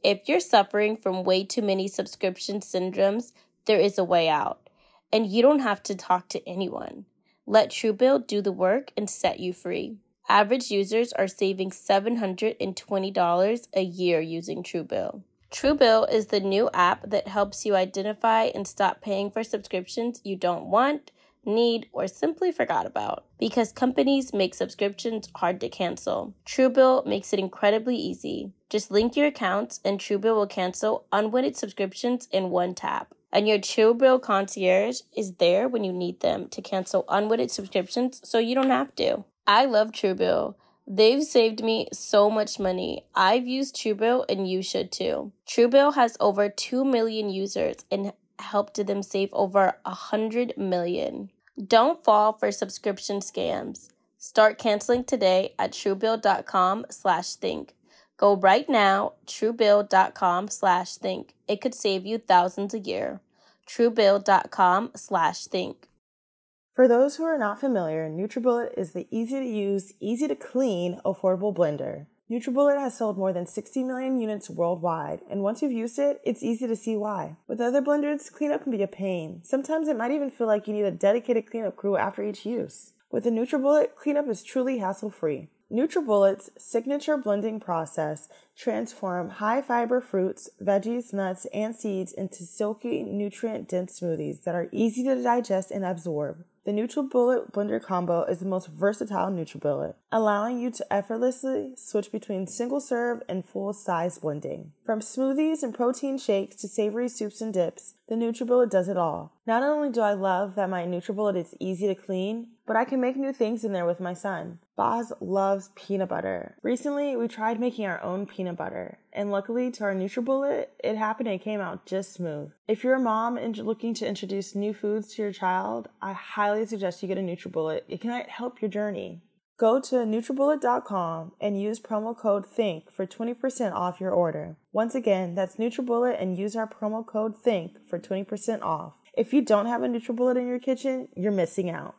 If you're suffering from way too many subscription syndromes, there is a way out. And you don't have to talk to anyone. Let Truebill do the work and set you free. Average users are saving $720 a year using Truebill. Truebill is the new app that helps you identify and stop paying for subscriptions you don't want, need, or simply forgot about. Because companies make subscriptions hard to cancel, Truebill makes it incredibly easy. Just link your accounts and Truebill will cancel unwanted subscriptions in one tap. And your Truebill concierge is there when you need them to cancel unwanted subscriptions so you don't have to. I love Truebill. They've saved me so much money. I've used Truebill and you should too. Truebill has over 2 million users and helped them save over 100 million. Don't fall for subscription scams. Start canceling today at truebill.com/think. Go right now, truebill.com/think. It could save you thousands a year. truebill.com/think. For those who are not familiar, NutriBullet is the easy-to-use, easy-to-clean, affordable blender. NutriBullet has sold more than 60 million units worldwide, and once you've used it, it's easy to see why. With other blenders, cleanup can be a pain. Sometimes it might even feel like you need a dedicated cleanup crew after each use. With the NutriBullet, cleanup is truly hassle-free. NutriBullet's signature blending process transforms high-fiber fruits, veggies, nuts, and seeds into silky, nutrient-dense smoothies that are easy to digest and absorb. The NutriBullet blender combo is the most versatile NutriBullet, allowing you to effortlessly switch between single-serve and full-size blending. From smoothies and protein shakes to savory soups and dips, the NutriBullet does it all. Not only do I love that my NutriBullet is easy to clean, but I can make new things in there with my son. Boz loves peanut butter. Recently, we tried making our own peanut butter, and luckily to our NutriBullet, it happened and it came out just smooth. If you're a mom and looking to introduce new foods to your child, I highly suggest you get a NutriBullet. It can help your journey. Go to NutriBullet.com and use promo code THINK for 20% off your order. Once again, that's NutriBullet and use our promo code THINK for 20% off. If you don't have a NutriBullet in your kitchen, you're missing out.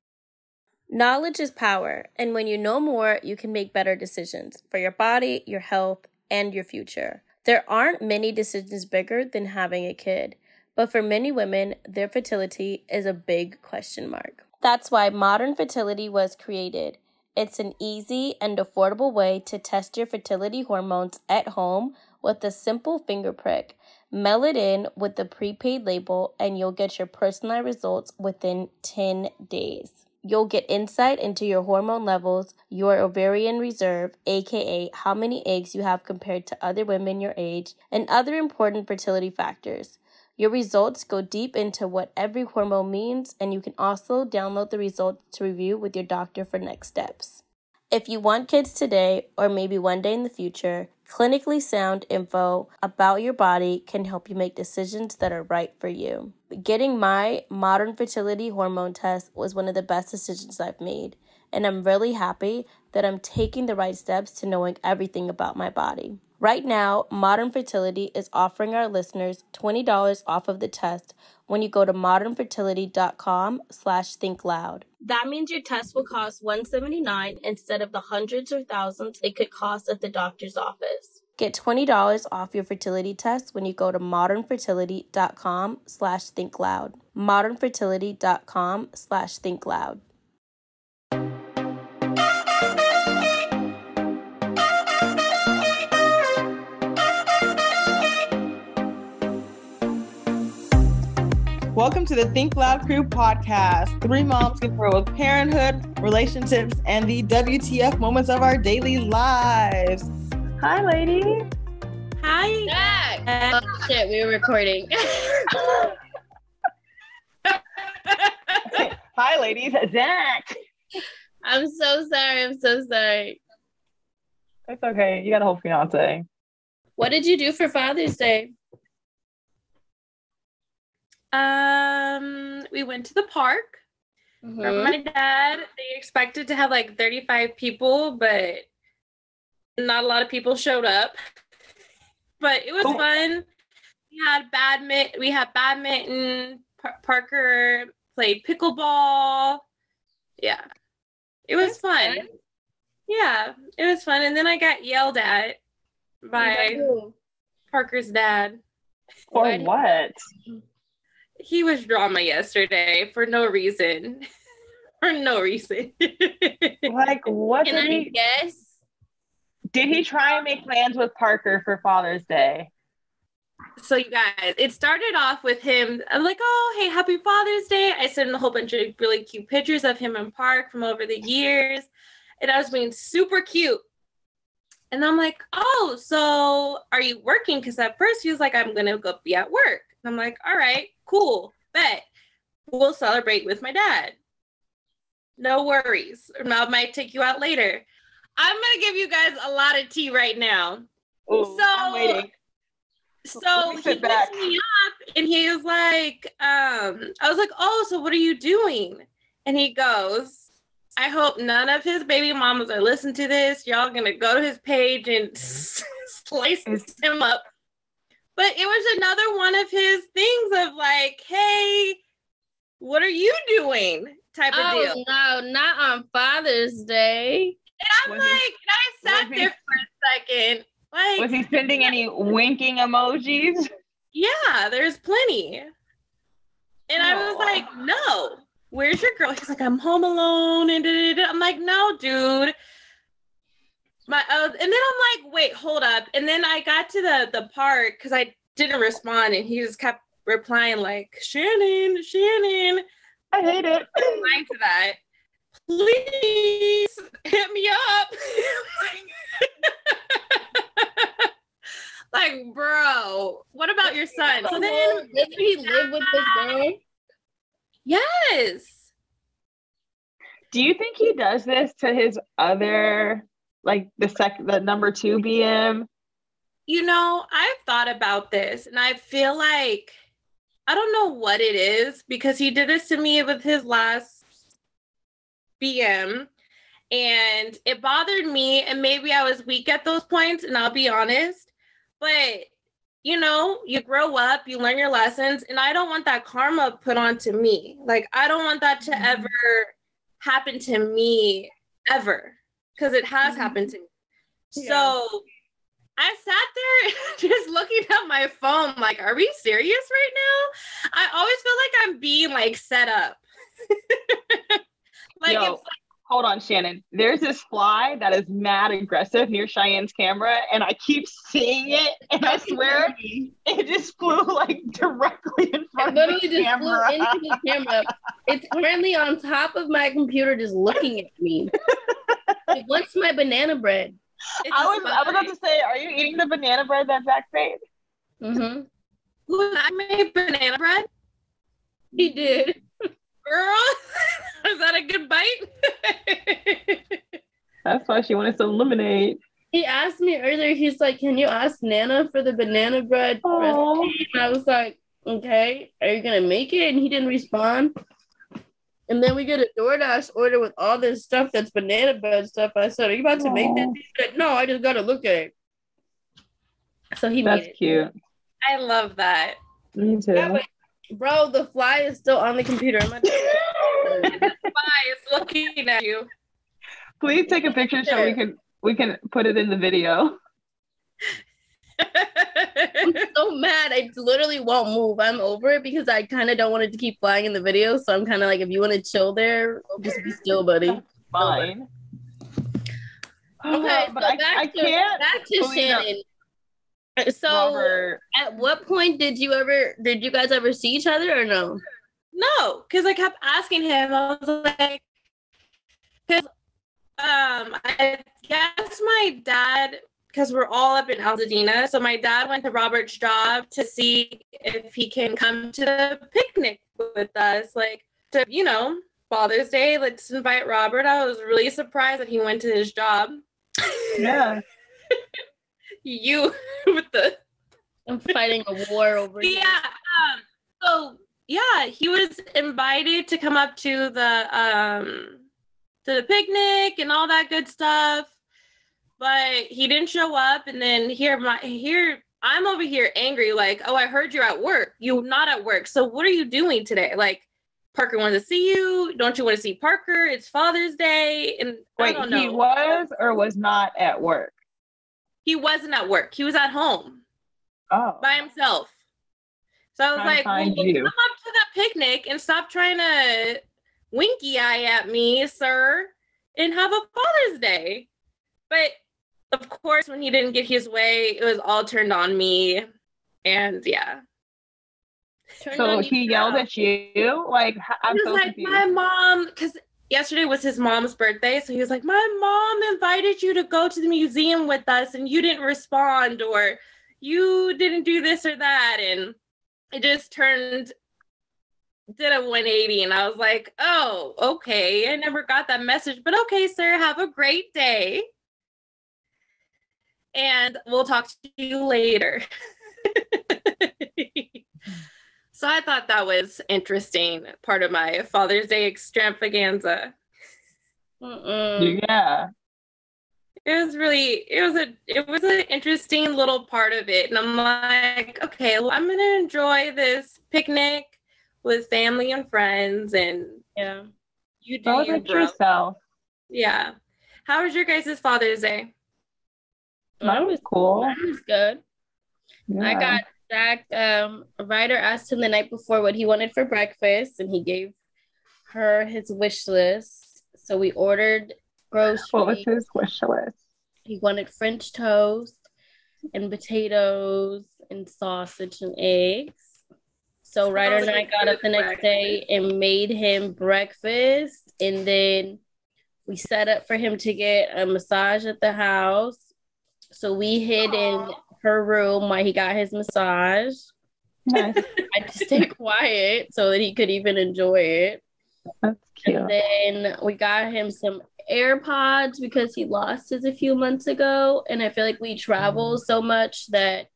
Knowledge is power, and when you know more, you can make better decisions for your body, your health, and your future. There aren't many decisions bigger than having a kid, but for many women, their fertility is a big question mark. That's why Modern Fertility was created. It's an easy and affordable way to test your fertility hormones at home with a simple finger prick. Mail it in with the prepaid label, and you'll get your personalized results within 10 days. You'll get insight into your hormone levels, your ovarian reserve, aka how many eggs you have compared to other women your age, and other important fertility factors. Your results go deep into what every hormone means, and you can also download the results to review with your doctor for next steps. If you want kids today, or maybe one day in the future, clinically sound info about your body can help you make decisions that are right for you. Getting my Modern Fertility hormone test was one of the best decisions I've made, and I'm really happy that I'm taking the right steps to knowing everything about my body. Right now, Modern Fertility is offering our listeners $20 off of the test when you go to modernfertility.com/thinkloud. That means your test will cost $179 instead of the hundreds or thousands it could cost at the doctor's office. Get $20 off your fertility test when you go to modernfertility.com/thinkloud. modernfertility.com/thinkloud. Welcome to the Think Loud Crew podcast. 3 moms get through with parenthood, relationships, and the WTF moments of our daily lives. Hi, lady. Hi. Zach. Oh, shit, we were recording. Hi, ladies. Zach. I'm so sorry. It's okay. You got a whole fiance. What did you do for Father's Day? We went to the park. For my dad, they expected to have like 35 people, but not a lot of people showed up. But it was fun. We had badminton. Parker played pickleball. Yeah, it was fun. Yeah, it was fun. And then I got yelled at by Parker's dad. For what? He was drama yesterday for no reason. For no reason. Like, what Can did I he guess? Did he try and make plans with Parker for Father's Day? So you guys, it started off with him. I'm like, oh, hey, happy Father's Day. I sent him a whole bunch of really cute pictures of him and Park from over the years. And I was being super cute. And I'm like, oh, so are you working? Because at first he was like, I'm going to go be at work. And I'm like, all right, cool, bet. We'll celebrate with my dad. No worries. I might take you out later. I'm going to give you guys a lot of tea right now. Ooh, I'm waiting. So he picks me up and he was like, I was like, oh, so what are you doing? And he goes, I hope none of his baby mamas are listening to this. Y'all gonna go to his page and slice him up. But it was another one of his things of like, hey, what are you doing? Type of deal. No, not on Father's Day. And I'm like, and I sat there for a second. Like, was he sending any winking emojis? Yeah, there's plenty. And I was like, no, where's your girl? He's like, I'm home alone. And I'm like, no, dude. And then I'm like, wait, hold up. And then I got to the part because I didn't respond and he just kept replying like, Shanan. I hate it. Replying to that. Please hit me up. Like, bro, what about your son? So then, did he live with this girl? Yes. Do you think he does this to his other, like the number 2 BM? You know, I've thought about this and I feel like, I don't know what it is because he did this to me with his last BM and it bothered me and maybe I was weak at those points and I'll be honest. But, you know, you grow up, you learn your lessons, and I don't want that karma put onto me. Like, I don't want that to ever happen to me, ever, because it has happened to me. Yeah. So I sat there just looking at my phone, like, are we serious right now? I always feel like I'm being, like, set up. Like, yo, hold on, Shanan. There's this fly that is mad aggressive near Cheyenne's camera, and I keep seeing it, and I swear it just flew like directly in front of the camera. Flew into the camera. It's currently on top of my computer, just looking at me. Like, what's my banana bread? I was about to say, are you eating the banana bread that Zach made? Mm-hmm. I made banana bread. He did. Girl, is that a good bite? That's why she wanted some lemonade. He asked me earlier, he's like, can you ask Nana for the banana bread recipe? And I was like, okay, are you going to make it? And he didn't respond. And then we get a DoorDash order with all this stuff that's banana bread stuff. I said, are you about to make this? He said, no, I just got to look at it. So he made it. That's cute. I love that. Me too. Yeah, bro, the fly is still on the computer. The fly is looking at you. Please take a picture so we can put it in the video. I'm so mad. I literally won't move. I'm over it because I kind of don't want it to keep flying in the video. So I'm kind of like, if you want to chill there, just be still, buddy. Fine. Okay, but so I can't. Back to Shanan. So, Robert. At what point did you guys ever see each other or no? No, because I kept asking him. I was like, because I guess my dad, because we're all up in Altadena, so my dad went to Robert's job to see if he can come to the picnic with us, like, to, you know, Father's Day, let's invite Robert. I was really surprised that he went to his job. Yeah. You with the I'm fighting a war over here. Yeah. So yeah, he was invited to come up to the picnic and all that good stuff, but he didn't show up. And then I'm over here angry, like, oh, I heard you're at work. You're not at work. So what are you doing today? Like, Parker wanted to see you. Don't you want to see Parker? It's Father's Day. And wait, I don't know. He was or was not at work? He wasn't at work. He was at home. Oh. by himself. So I was like, well, come up to the picnic and stop trying to winky eye at me, sir, and have a Father's Day. But of course, when he didn't get his way, it was all turned on me. And yeah. So he yelled at you? Like, I'm so confused. My mom, because yesterday was his mom's birthday. So he was like, my mom invited you to go to the museum with us and you didn't respond, or you didn't do this or that. And it just did a 180. And I was like, oh, okay. I never got that message, but okay, sir, have a great day. And we'll talk to you later. So I thought that was interesting, part of my Father's Day extravaganza. Yeah. It was an interesting little part of it. And I'm like, okay, well, I'm gonna enjoy this picnic with family and friends, and yeah. You do yourself. Yeah. How was your guys' Father's Day? Mine was cool. Mine was good. Yeah. I got Zach, Ryder asked him the night before what he wanted for breakfast, and he gave her his wish list. So we ordered groceries. What was his wish list? He wanted French toast and potatoes and sausage and eggs. So Ryder and I got up the next day and made him breakfast, and then we set up for him to get a massage at the house. So we hid in her room while he got his massage. Nice. I had to stay quiet so that he could even enjoy it. That's cute. And then we got him some AirPods because he lost his a few months ago. And I feel like we travel so much that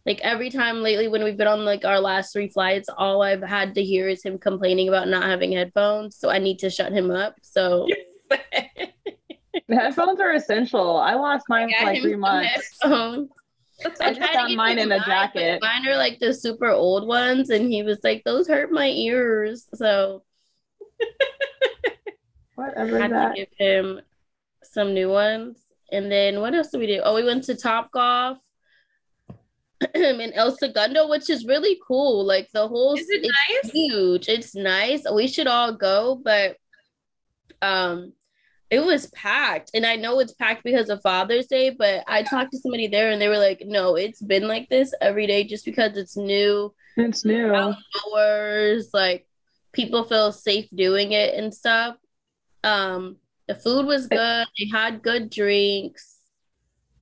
like every time lately when we've been on like our last 3 flights, all I've had to hear is him complaining about not having headphones. So I need to shut him up. So the headphones are essential. I lost mine for like 3 months. I just got mine in a jacket. Mine are like the super old ones, and he was like, "Those hurt my ears." So whatever. I had to give him some new ones. And then what else did we do? Oh, we went to Top Golf in El Segundo, which is really cool. Like the whole is it nice? Huge. It's nice. We should all go, but it was packed, and I know it's packed because of Father's Day, but I talked to somebody there and they were like, no, it's been like this every day just because it's new. It's new. Outdoors, like people feel safe doing it and stuff. The food was good. They had good drinks.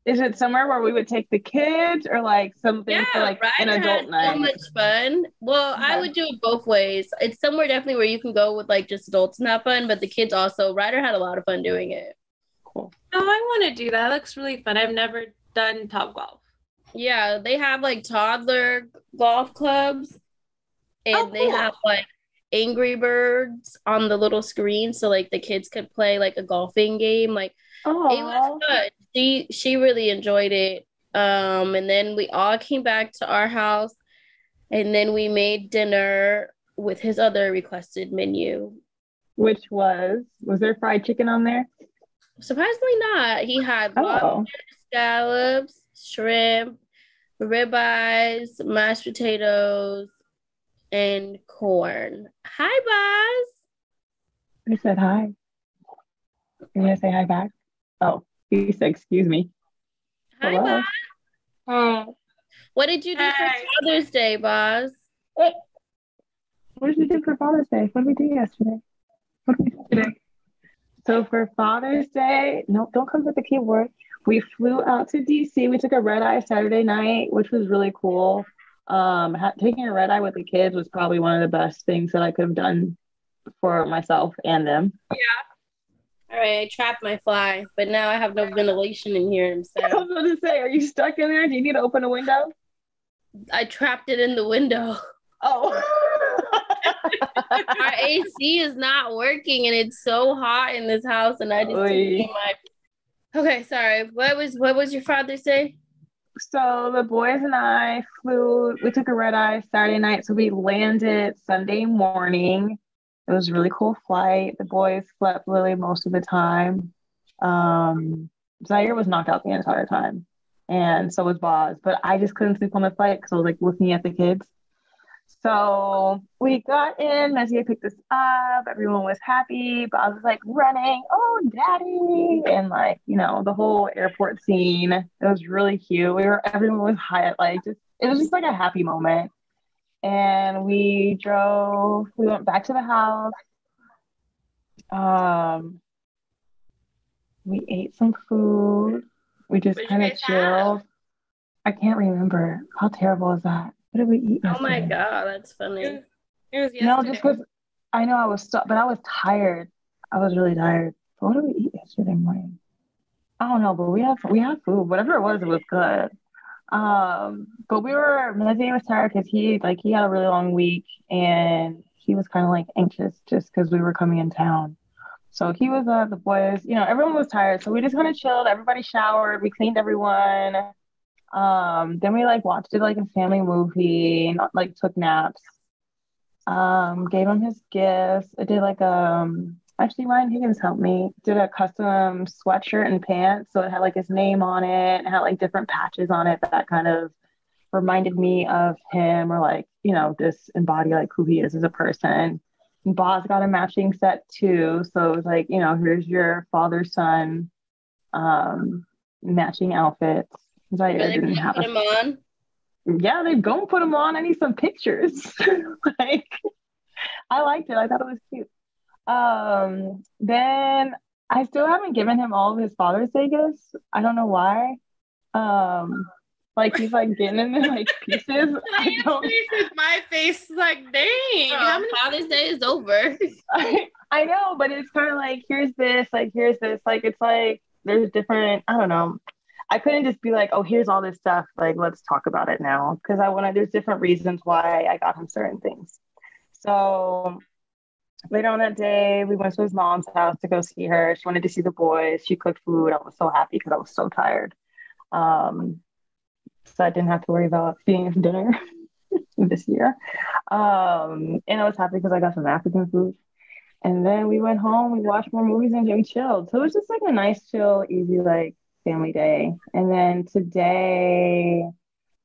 Is it somewhere where we would take the kids or like something for like an adult night? So much fun. Well, okay. I would do it both ways. It's somewhere definitely where you can go with like just adults and have fun, but the kids also, Ryder had a lot of fun doing it. Cool. Oh, I want to do that. It looks really fun. I've never done Top Golf. Yeah, they have like toddler golf clubs, and they have like Angry Birds on the little screen, so like the kids could play like a golfing game. Like it was good. She really enjoyed it. And then we all came back to our house, and then we made dinner with his other requested menu, which was there fried chicken on there? Surprisingly not. He had lobster, scallops, shrimp, ribeyes, mashed potatoes, and corn. Hi, Boz. I said hi. You're gonna say hi back? Oh, he said excuse me. Hi, Boz. What did you do for Father's Day, Boz? What did you do for Father's Day? What did we do yesterday? What did we do today? So for Father's Day, no, don't come with the keyboard. We flew out to DC. We took a red eye Saturday night, which was really cool. Taking a red eye with the kids was probably one of the best things that I could have done for myself and them. Yeah. All right, I trapped my fly, but now I have no ventilation in here. So. I was going to say, are you stuck in there? Do you need to open a window? I trapped it in the window. Oh. Our AC is not working, and it's so hot in this house, and I just Okay, sorry. What was your Father's Day? So the boys and I we took a red eye Saturday night, so we landed Sunday morning. It was a really cool flight. The boys slept really most of the time. Zaire was knocked out the entire time. and so was Boz. But I just couldn't sleep on the flight because I was like looking at the kids. So we got in, Messier picked us up, everyone was happy, but I was like running, oh daddy, and like, you know, the whole airport scene. It was really cute. Everyone was high, like just it was just like a happy moment. And we went back to the house. We ate some food. We just kind of chilled. I can't remember. How terrible is that? What did we eat yesterday? Oh my God, that's funny. It was yesterday. No, just because I know I was but I was tired. I was really tired. But what did we eat yesterday morning? I don't know, but we had food. Whatever it was good. But Messier was tired because he had a really long week and he was kind of like anxious just because we were coming in town. So he was the boys, you know, everyone was tired. So we just kind of chilled. Everybody showered. We cleaned everyone. Then we like watched it like a family movie, not like took naps. Gave him his gifts. I did like actually Ryan Higgins helped me. Did a custom sweatshirt and pants. So it had like his name on it and had like different patches on it that kind of reminded me of him or like, you know, just embody like who he is as a person. And Boz got a matching set too. So it was like, you know, here's your father-son matching outfits. I didn't have put them on. Yeah, they go and put them on. I need some pictures. Like, I liked it. I thought it was cute. Then I still haven't given him all of his Father's Day gifts. I don't know why. Like he's like getting in like pieces. My face is like, dang. How many Father's Day is over? I know, but it's kind of like here's this. Like it's like there's different. I don't know. I couldn't just be like, oh, here's all this stuff. Like, let's talk about it now. Because there's different reasons why I got him certain things. So later on that day, we went to his mom's house to go see her. She wanted to see the boys. She cooked food. I was so happy because I was so tired. So I didn't have to worry about feeding him dinner this year. And I was happy because I got some African food. And then we went home, we watched more movies and we chilled. So it was just like a nice, chill, easy, like family day. And then today,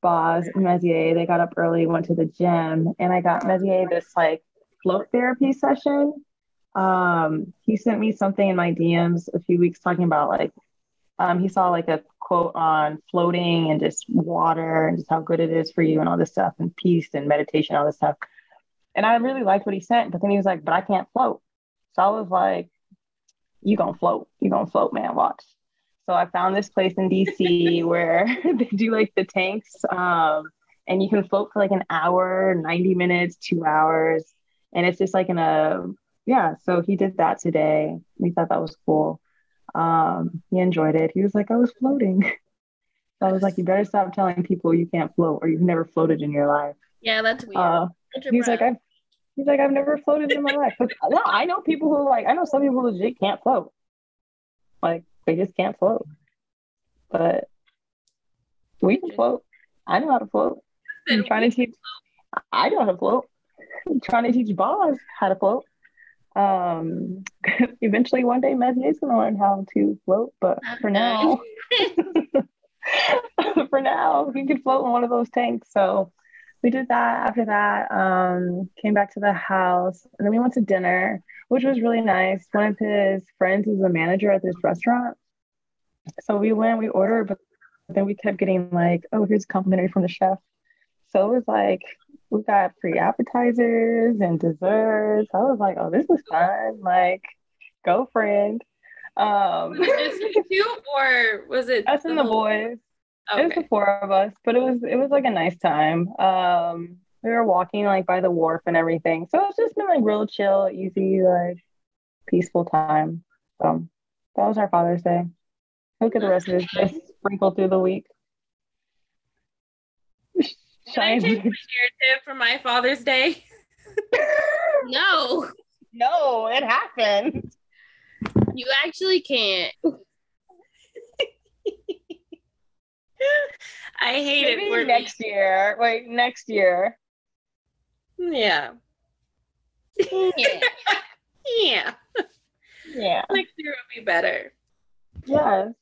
Boz and Messier, they got up early, went to the gym, and I got Messier this like float therapy session. He sent me something in my DMs a few weeks talking about like, he saw like a quote on floating and just water and just how good it is for you and all this stuff and peace and meditation, all this stuff. And I really liked what he sent, but then he was like, but I can't float. So I was like, you gonna float, man, watch. So I found this place in DC where they do like the tanks, and you can float for like an hour, 90 minutes, 2 hours. And it's just like so he did that today. We thought that was cool. He enjoyed it. He was like, I was floating. So I was like, you better stop telling people you can't float or you've never floated in your life. Yeah, that's weird. He's like, I've never floated in my life. But, no, I know some people who legit can't float. Like, they just can't float. But we can float. I know how to float. I know how to float. I'm trying to teach Boz how to float. Eventually one day Messier's gonna learn how to float, but for now he can float in one of those tanks. So we did that. After that, came back to the house and then we went to dinner, which was really nice. One of his friends is a manager at this restaurant. So we ordered, but then we kept getting like, oh, here's complimentary from the chef. So it was like, we got free appetizers and desserts. I was like, oh, this is fun. Like, go friend. Was it just you or was it us and the boys? Okay. It was the four of us, but it was like a nice time. We were walking like by the wharf and everything. So it's just been like real chill, easy, like peaceful time. So that was our Father's Day. Look at the rest of this just sprinkled through the week. Can I take the narrative for my Father's Day? No, it happened. You actually can't. I hate Maybe it for next year. Wait, next year. Yeah. Yeah. Yeah. Next year will be better. Yes.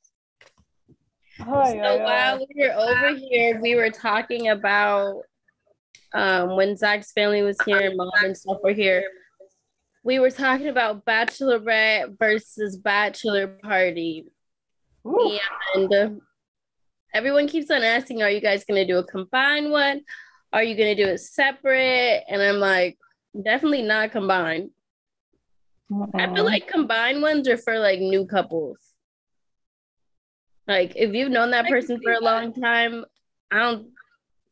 So while we were over here, we were talking about when Zach's family was here and mom and stuff were here. We were talking about Bachelorette versus Bachelor Party. Ooh. And everyone keeps on asking, are you guys going to do a combined one? Are you going to do it separate? And I'm like, definitely not combined. I feel like combined ones are for like new couples. Like if you've known that person for a long time, I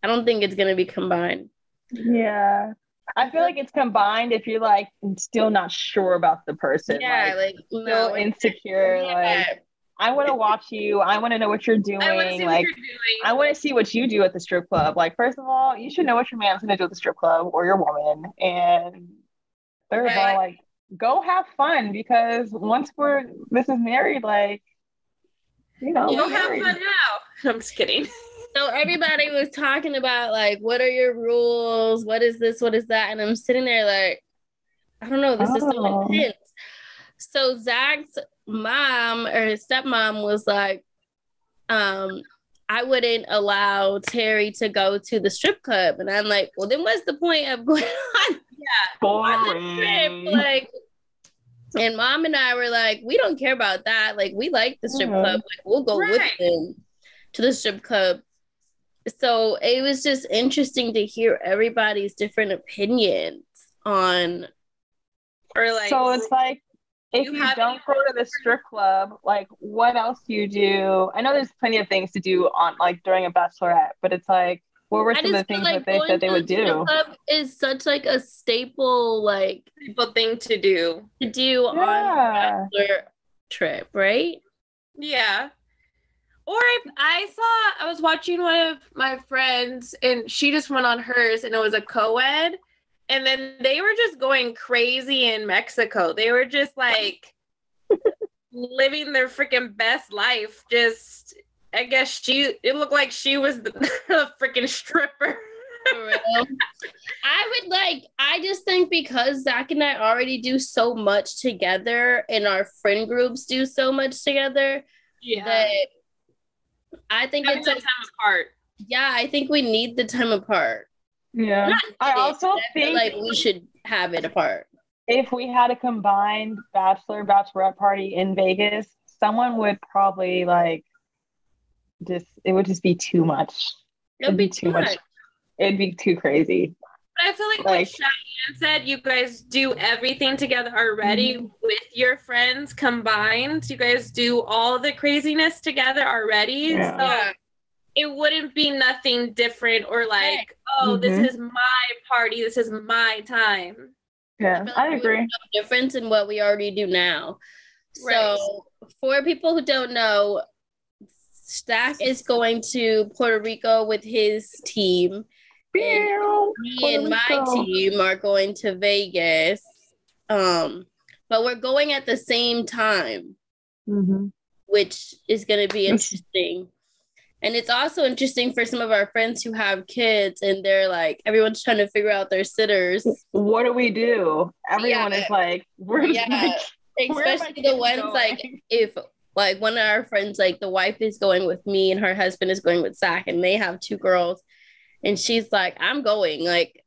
don't think it's going to be combined. Yeah. I feel like it's combined if you're like still not sure about the person. Yeah, like still insecure. Yeah. Like I want to watch you. I want to know what you're doing. I want to see what you do at the strip club. Like, first of all, you should know what your man's going to do at the strip club or your woman. And third of all, like, go have fun, because once this is married, like, you know, go have fun now. I'm just kidding. So everybody was talking about like, what are your rules? What is this? What is that? And I'm sitting there like, I don't know. This is so intense. So Zach's mom or his stepmom was like, I wouldn't allow Terry to go to the strip club. And I'm like, well, then what's the point of going on the trip? Like, and mom and I were like, we don't care about that. Like, we like the strip club. Like, we'll go with them to the strip club. So it was just interesting to hear everybody's different opinions on, or like, so it's like, if you don't go to the strip club, like, what else do you do? I know there's plenty of things to do on like during a bachelorette, but it's like, what were some of the things that they said they would do? Strip club is such like a staple thing to do on a bachelor trip, right? Yeah. Or I was watching one of my friends and she just went on hers and it was a co-ed. And then they were just going crazy in Mexico. They were just like living their freaking best life. Just, I guess it looked like she was the freaking stripper. I just think because Zach and I already do so much together and our friend groups do so much together that I think it's time apart. Yeah, I think we need the time apart. Yeah, I also think like we should have it apart. If we had a combined bachelorette party in Vegas, someone would probably like it would just be too much. It'd be too much. It'd be too crazy. But I feel like what Cheyenne said, you guys do everything together already with your friends combined. You guys do all the craziness together already. Yeah. So it wouldn't be nothing different or like, this is my party. This is my time. Yeah, I agree. No difference in what we already do now. Right. So for people who don't know, Zach is going to Puerto Rico with his team. And me and my team are going to Vegas. But we're going at the same time, which is going to be interesting. And it's also interesting for some of our friends who have kids and they're like, everyone's trying to figure out their sitters. What do we do? Everyone is like, especially the ones going? Like, if like one of our friends, like the wife is going with me and her husband is going with Zach and they have 2 girls. And she's like, I'm going. Like,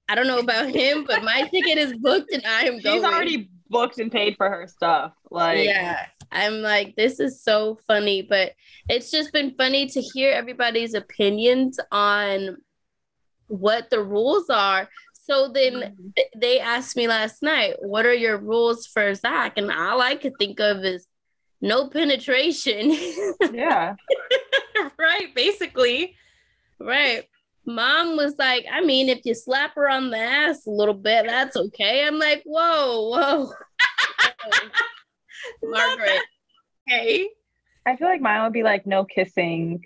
I don't know about him, but my ticket is booked and I am going. She's already booked and paid for her stuff. Like, yeah, I'm like, this is so funny, but it's just been funny to hear everybody's opinions on what the rules are. So then they asked me last night, what are your rules for Zach? And all I could think of is no penetration. Yeah. Right, basically. Right. Mom was like, I mean, if you slap her on the ass a little bit, that's okay. I'm like, whoa. Margaret. Hey. I feel like mine would be like no kissing.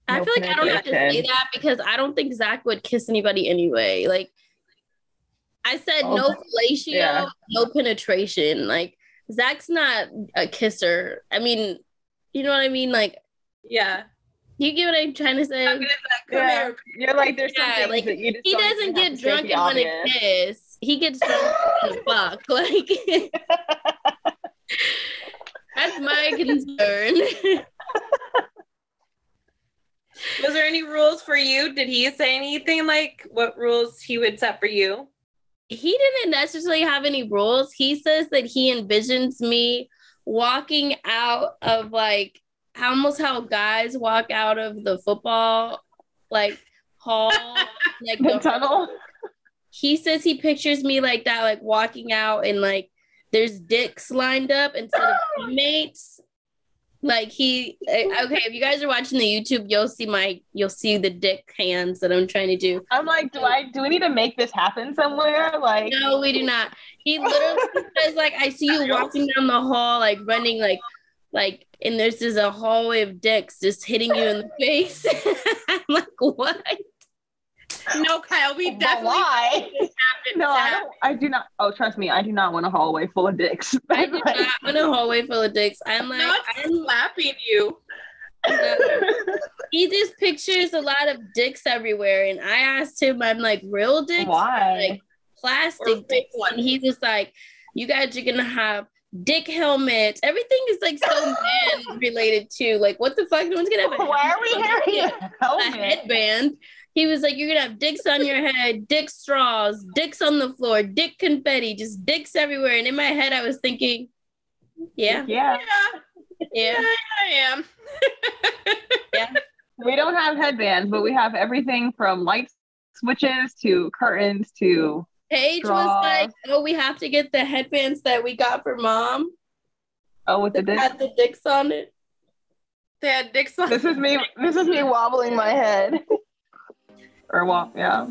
I feel like I don't have to say that because I don't think Zach would kiss anybody anyway. Like, I said no fellatio, no penetration. Like, Zach's not a kisser. I mean, you know what I mean? Like, yeah. You get what I'm trying to say? Yeah. You're like, there's something like, that you just he doesn't get drunk and want to kiss. He gets drunk and fuck. Like, That's my concern. Was there any rules for you? Did he say anything like what rules he would set for you? He didn't necessarily have any rules. He says that he envisions me walking out of like almost how guys walk out of the football like hall, like The tunnel. He says he pictures me like that, like walking out and like there's dicks lined up instead of teammates. Like okay, if you guys are watching the YouTube, you'll see the dick hands that I'm trying to do. I'm like, do we need to make this happen somewhere? Like, no, we do not. He literally says like, I see you walking down the hall, like running, like, and there's just a hallway of dicks just hitting you in the face. I'm like, what? No, Kyle, we definitely. Why? No, I do not. Oh, trust me, I do not want a hallway full of dicks. I do not want a hallway full of dicks. I'm like, I'm slapping you. He just pictures a lot of dicks everywhere, and I asked him, I'm like, real dicks? Why? Like plastic dicks? And he was like, you guys are gonna have dick helmets. Everything is like so man related too. Like, what the fuck? No one's gonna have Why are we hearing a headband? He was like, you're gonna have dicks on your head, dick straws, dicks on the floor, dick confetti, just dicks everywhere. And in my head, I was thinking, yeah, I am. Yeah. We don't have headbands, but we have everything from light switches to curtains to Paige straws. was like, oh, we have to get the headbands that we got for mom. Oh, with the dicks? Had the dicks on it. They had dicks on This is me wobbling my head. Yeah.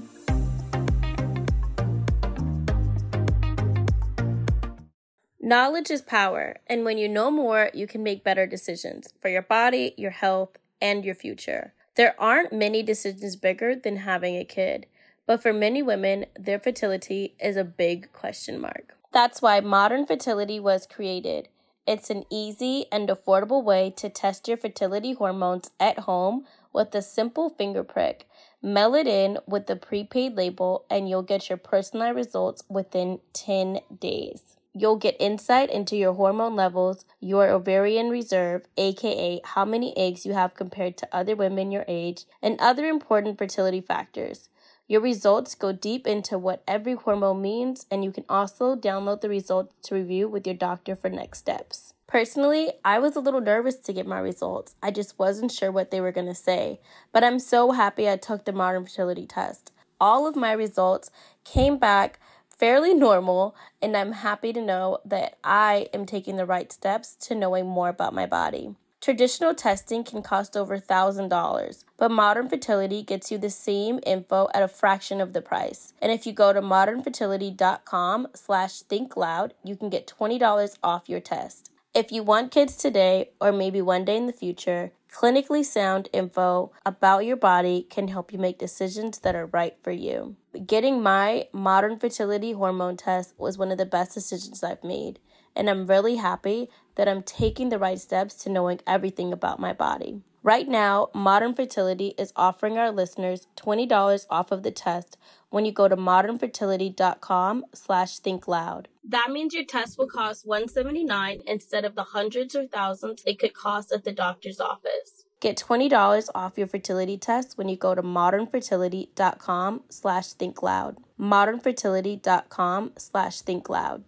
Knowledge is power, and when you know more, you can make better decisions for your body, your health, and your future. There aren't many decisions bigger than having a kid, but for many women, their fertility is a big question mark. That's why Modern Fertility was created. It's an easy and affordable way to test your fertility hormones at home with a simple finger prick. Mail it in with the prepaid label, and you'll get your personalized results within 10 days. You'll get insight into your hormone levels, your ovarian reserve, aka how many eggs you have compared to other women your age, and other important fertility factors. Your results go deep into what every hormone means, and you can also download the results to review with your doctor for next steps. Personally, I was a little nervous to get my results. I just wasn't sure what they were going to say, but I'm so happy I took the Modern Fertility test. All of my results came back fairly normal, and I'm happy to know that I am taking the right steps to knowing more about my body. Traditional testing can cost over $1,000, but Modern Fertility gets you the same info at a fraction of the price. And if you go to modernfertility.com/thinkloud, you can get $20 off your test. If you want kids today or maybe one day in the future, clinically sound info about your body can help you make decisions that are right for you. Getting my Modern Fertility hormone test was one of the best decisions I've made, and I'm really happy that I'm taking the right steps to knowing everything about my body. Right now, Modern Fertility is offering our listeners $20 off of the test when you go to modernfertility.com/thinkloud. That means your test will cost $179 instead of the hundreds or thousands it could cost at the doctor's office. Get $20 off your fertility test when you go to modernfertility.com/thinkloud. modernfertility.com/thinkloud.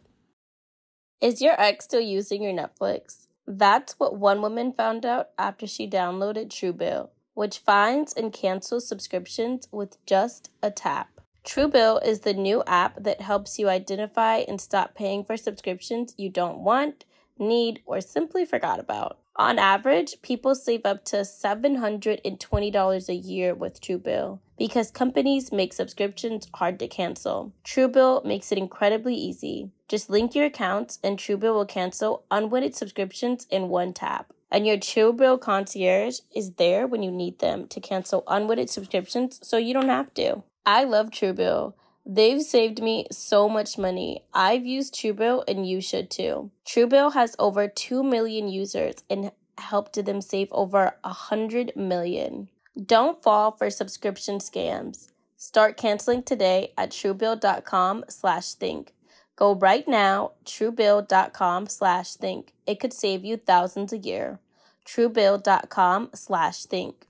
Is your ex still using your Netflix? That's what one woman found out after she downloaded Truebill, which finds and cancels subscriptions with just a tap. Truebill is the new app that helps you identify and stop paying for subscriptions you don't want, need, or simply forgot about. On average, people save up to $720 a year with Truebill because companies make subscriptions hard to cancel. Truebill makes it incredibly easy. Just link your accounts and Truebill will cancel unwanted subscriptions in one tap. And your Truebill concierge is there when you need them to cancel unwanted subscriptions so you don't have to. I love Truebill. They've saved me so much money. I've used Truebill and you should too. Truebill has over 2 million users and helped them save over 100 million. Don't fall for subscription scams. Start canceling today at truebill.com/think. Go right now, truebill.com/think. It could save you thousands a year. truebill.com/think.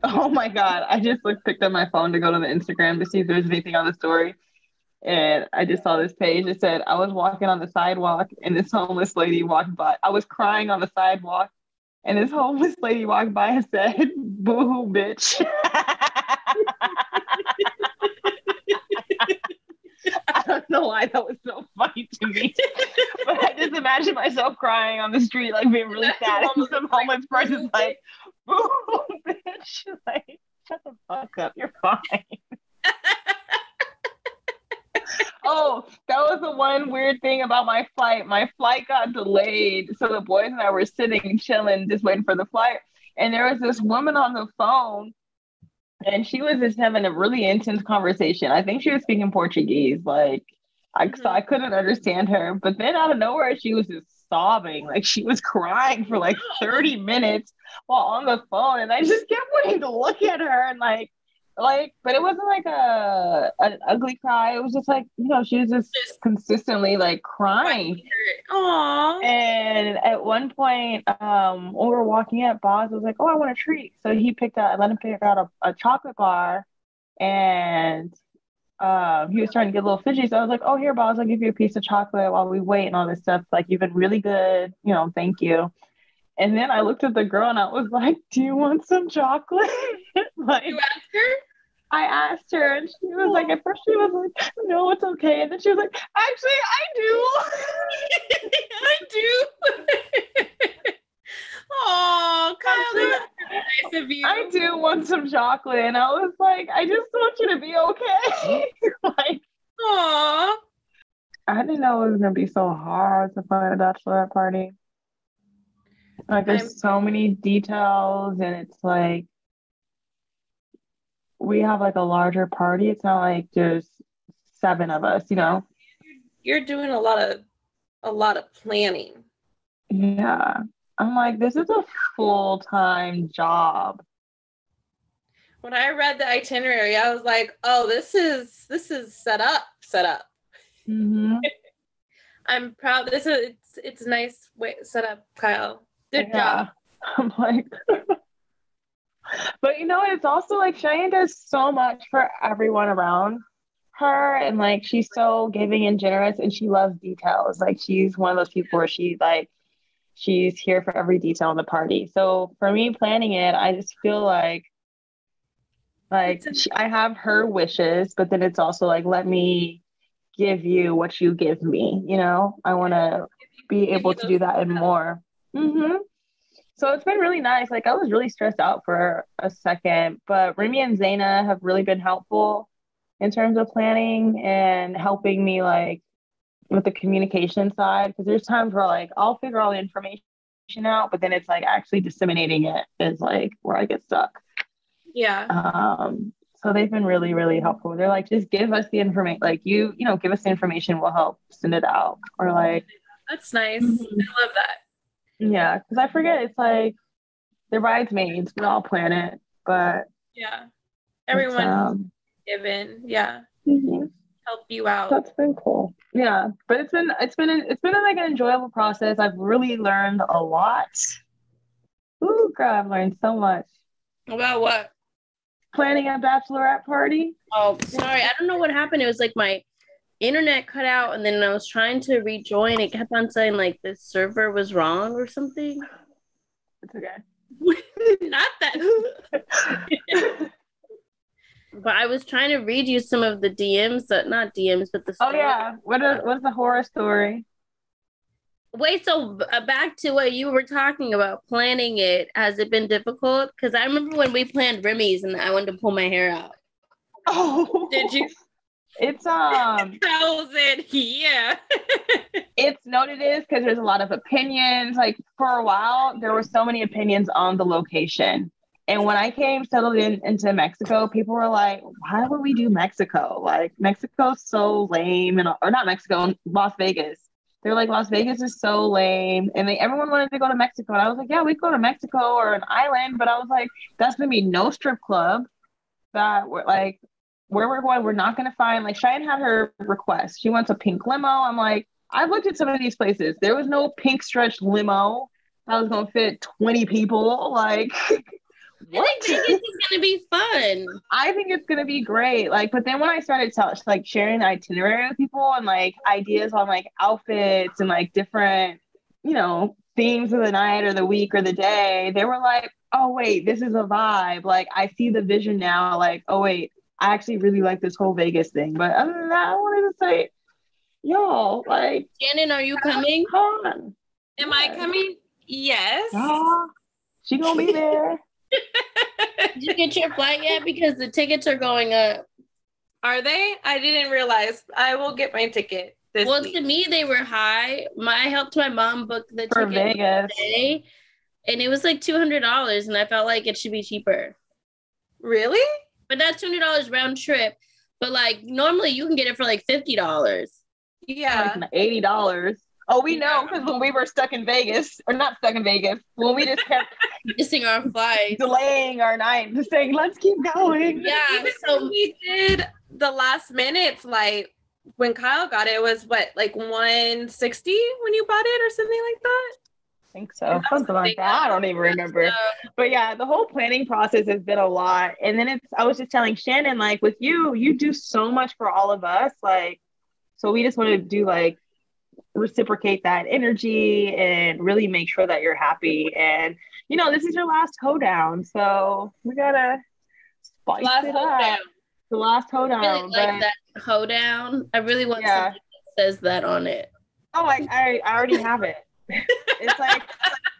Oh my God. I just picked up my phone to go to the Instagram to see if there's anything on the story. And I just saw this page. It said, I was walking on the sidewalk and this homeless lady walked by. I was crying on the sidewalk and this homeless lady walked by and said, boo-hoo, bitch. I don't know why that was so funny to me. But I just imagine myself crying on the street, like being really sad. And some homeless person's like, boo-hoo, bitch. Like, shut the fuck up. You're fine. Oh, that was the one weird thing about my flight. My flight got delayed. So the boys and I were sitting, chilling, just waiting for the flight. And there was this woman on the phone, and she was just having a really intense conversation. I think she was speaking Portuguese. So I couldn't understand her. But then out of nowhere, she was just sobbing. Like she was crying for like 30 minutes while on the phone. And I just kept wanting to look at her and but it wasn't like an ugly cry. It was just like, she was just consistently like crying. Aww. And at one point, when we were walking up, Boz was like, "Oh, I want a treat." So I let him pick out a chocolate bar, and he was trying to get a little fidgety. So I was like, "Oh, here, Boz, I'll give you a piece of chocolate while we wait and all this stuff. Like, you've been really good, thank you." And then I looked at the girl and I was like, "Do you want some chocolate?" Like, you asked her? I asked her, and she was like, at first she was like, "No, it's okay." And then she was like, "Actually, I do." I do. Oh, Kyle, that's nice of you. I do want some chocolate. And I was like, I just want you to be okay. Aw. I didn't know it was going to be so hard to find a bachelorette party. Like, there's so many details, and it's like, we have like a larger party. It's not like just 7 of us, You're doing a lot of planning. Yeah. I'm like, this is a full-time job. When I read the itinerary, I was like, oh, this is set up. Mm-hmm. I'm proud. It's a nice way set up, Kyle. Good job. I'm like, but it's also like Cheyenne does so much for everyone around her, and like she's so giving and generous, and she loves details. Like she's one of those people where she's here for every detail in the party. So for me planning it, I just feel like I have her wishes, but then it's also like, let me give you what you give me. I want to be able to do that and more. Mm-hmm. So it's been really nice. Like I was really stressed out for a second, but Remy and Zaina have really been helpful in terms of planning and helping me like with the communication side. Because there's times where like I'll figure all the information out, but then it's like actually disseminating it is like where I get stuck. Yeah. So they've been really, really helpful. They're like, just give us the information. Like give us the information, we'll help send it out. Or like, that's nice. Mm-hmm. I love that. Yeah, because I forget it's like the bridesmaids, we all plan it, but yeah, everyone given, mm-hmm. help you out. That's been cool. Yeah, but it's been like an enjoyable process. I've really learned a lot. Ooh, girl, I've learned so much. About what? Planning a bachelorette party. Oh, sorry, I don't know what happened. It was like my internet cut out, and then I was trying to rejoin. It kept on saying like the server was wrong or something. It's okay. Not that. But I was trying to read you some of the DMs, not DMs, but the story. Oh yeah, what's the horror story? Wait, so back to what you were talking about, planning it. Has it been difficult? Because I remember when we planned Remy's and I wanted to pull my hair out. Oh, did you? It's How was it? Yeah. It's noted is because there's a lot of opinions. Like for a while, there were so many opinions on the location. And when I settled into Mexico, people were like, why would we do Mexico? Like Mexico's so lame, or not Mexico, Las Vegas. They're like, Las Vegas is so lame. And everyone wanted to go to Mexico. And I was like, yeah, we go to Mexico or an island. But I was like, that's going to be no strip club. that we're like, where we're going, we're not going to find, like, Cheyenne had her request. She wants a pink limo. I'm like, I've looked at some of these places. There was no pink stretch limo that was going to fit 20 people. Like, what? I think Vegas is going to be fun. I think it's going to be great. Like, but then when I started like sharing the itinerary with people and like ideas on like outfits and like different, you know, themes of the night or the week or the day, they were like, oh, wait, this is a vibe. Like, I see the vision now. Like, oh, wait, I actually really like this whole Vegas thing. But other than that, I wanted to say, y'all, like, Shannon, are you coming? Come. Am I coming? Yes. She gonna be there. Did you get your flight yet? Because the tickets are going up. Are they? I didn't realize. I will get my ticket this week. To me, they were high. I helped my mom book the For ticket Vegas today, and it was like $200, and I felt like it should be cheaper. Really? But that's $200 round trip. But like normally, you can get it for like $50. Yeah, like $80. Oh, we know, because when we were stuck in Vegas, or not stuck in Vegas, when we just kept missing our flight, delaying our night, just saying, let's keep going. Yeah, even so we did the last minute flight when Kyle got it, it was what, like 160 when you bought it or something like that? I think so. Something like that. I don't even remember. But yeah, the whole planning process has been a lot. And then I was just telling Shannon, like, with you do so much for all of us. Like, so we just want to do like reciprocate that energy and really make sure that you're happy. And you know, this is your last hoedown, so we gotta spice it up. The last hoedown. I really like that hoedown. I really want something that says that on it. Oh, I already have it. It's like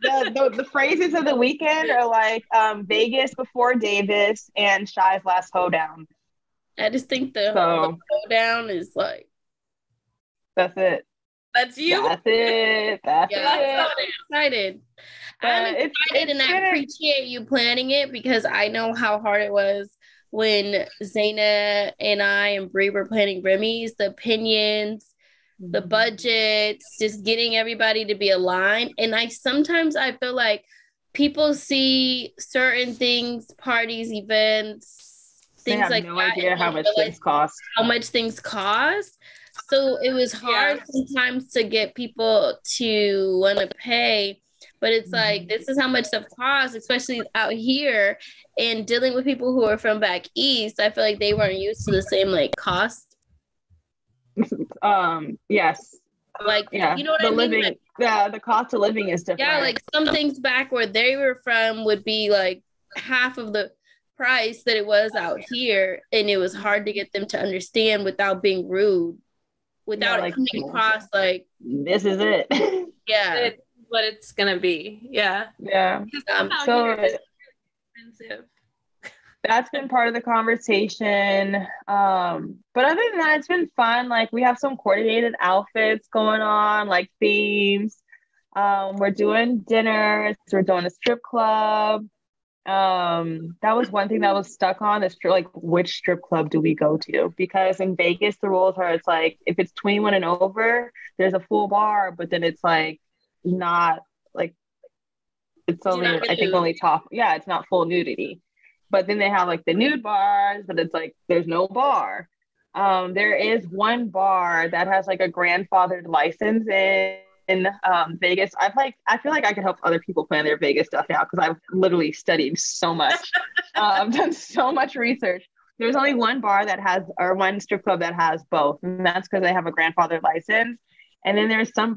the phrases of the weekend are like Vegas before Davis and Chey's last hoedown. I just think the hoedown is like, that's it. That's you. That's it. That's it. I'm excited. I'm excited, and I appreciate you planning it because I know how hard it was when Zaina and I and Bree were planning Remy's, the opinions, the budgets, just getting everybody to be aligned. And sometimes I feel like people see certain things, parties, events, things like that. No idea how much things cost. How much things cost. So it was hard sometimes to get people to want to pay, but it's like, this is how much stuff costs, especially out here, and dealing with people who are from back east. I feel like they weren't used to the same like cost. Yes. Like, you know what I mean? Living, like, the cost of living is different. Yeah, like some things back where they were from would be like half of the price that it was out here, and it was hard to get them to understand without being rude. Without it coming across like, this is it. Yeah. It's what it's gonna be. Yeah. Yeah. So expensive. That's been part of the conversation. But other than that, it's been fun. Like, we have some coordinated outfits going on, like themes. We're doing dinners. We're doing a strip club. That was one thing that was stuck on is like, which strip club do we go to? Because in Vegas, the rules are, it's like, if it's 21 and over, there's a full bar, but then it's like not like, it's only, I think only top. Yeah, it's not full nudity. But then they have like the nude bars, but it's like, there's no bar. There is one bar that has like a grandfathered license in Vegas. I feel like I could help other people plan their Vegas stuff now because I've literally studied so much. I've done so much research. There's only one bar that has, or one strip club that has both, and that's because they have a grandfather license. And then there's some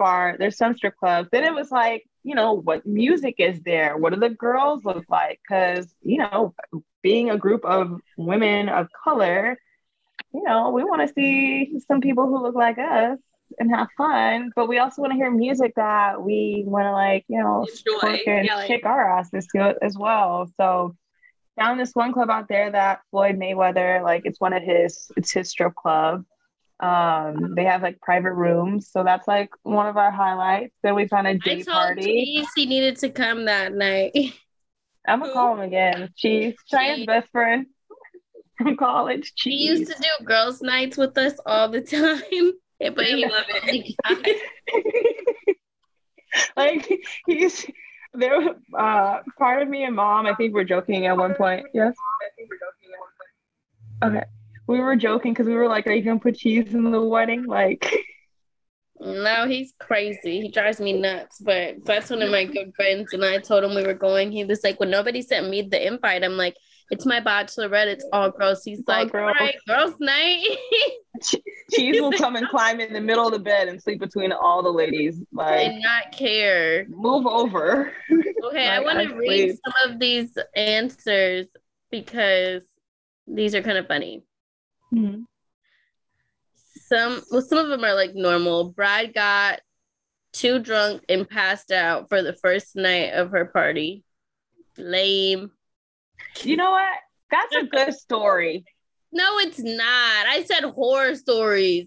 strip clubs. Then it was like, you know, what music is there? What do the girls look like? Because, you know, being a group of women of color, you know, we want to see some people who look like us and have fun, but we also want to hear music that we want to, like, you know, work and kick our asses to it as well. So found this one club out there that Floyd Mayweather, like, it's his strip club. They have like private rooms, so that's like one of our highlights. Then we found a day party. He needed to come that night. I'm gonna call him again. Cheese, Cheyenne's best friend from college. Cheese. He used to do girls' nights with us all the time. Yeah, but he loved it. Like, he's there. Part of me and Mom, I think we're joking at one point. Yes. Okay. We were joking because we were like, are you gonna put cheese in the wedding? Like, No, he's crazy. He drives me nuts. But that's one of my good friends, and I told him we were going. He was like, "Well, nobody sent me the invite." I'm like, "It's my bachelorette. It's all girls." He's like, girls. "All right, girls' night." Cheese will come and climb in the middle of the bed and sleep between all the ladies. Like, and not care. move over. Okay, I Like, want to read some of these answers because these are kind of funny. Mhm. Some of them are like normal. Bride got too drunk and passed out for the first night of her party. Lame. You know what? That's a good story. No, it's not. I said horror stories.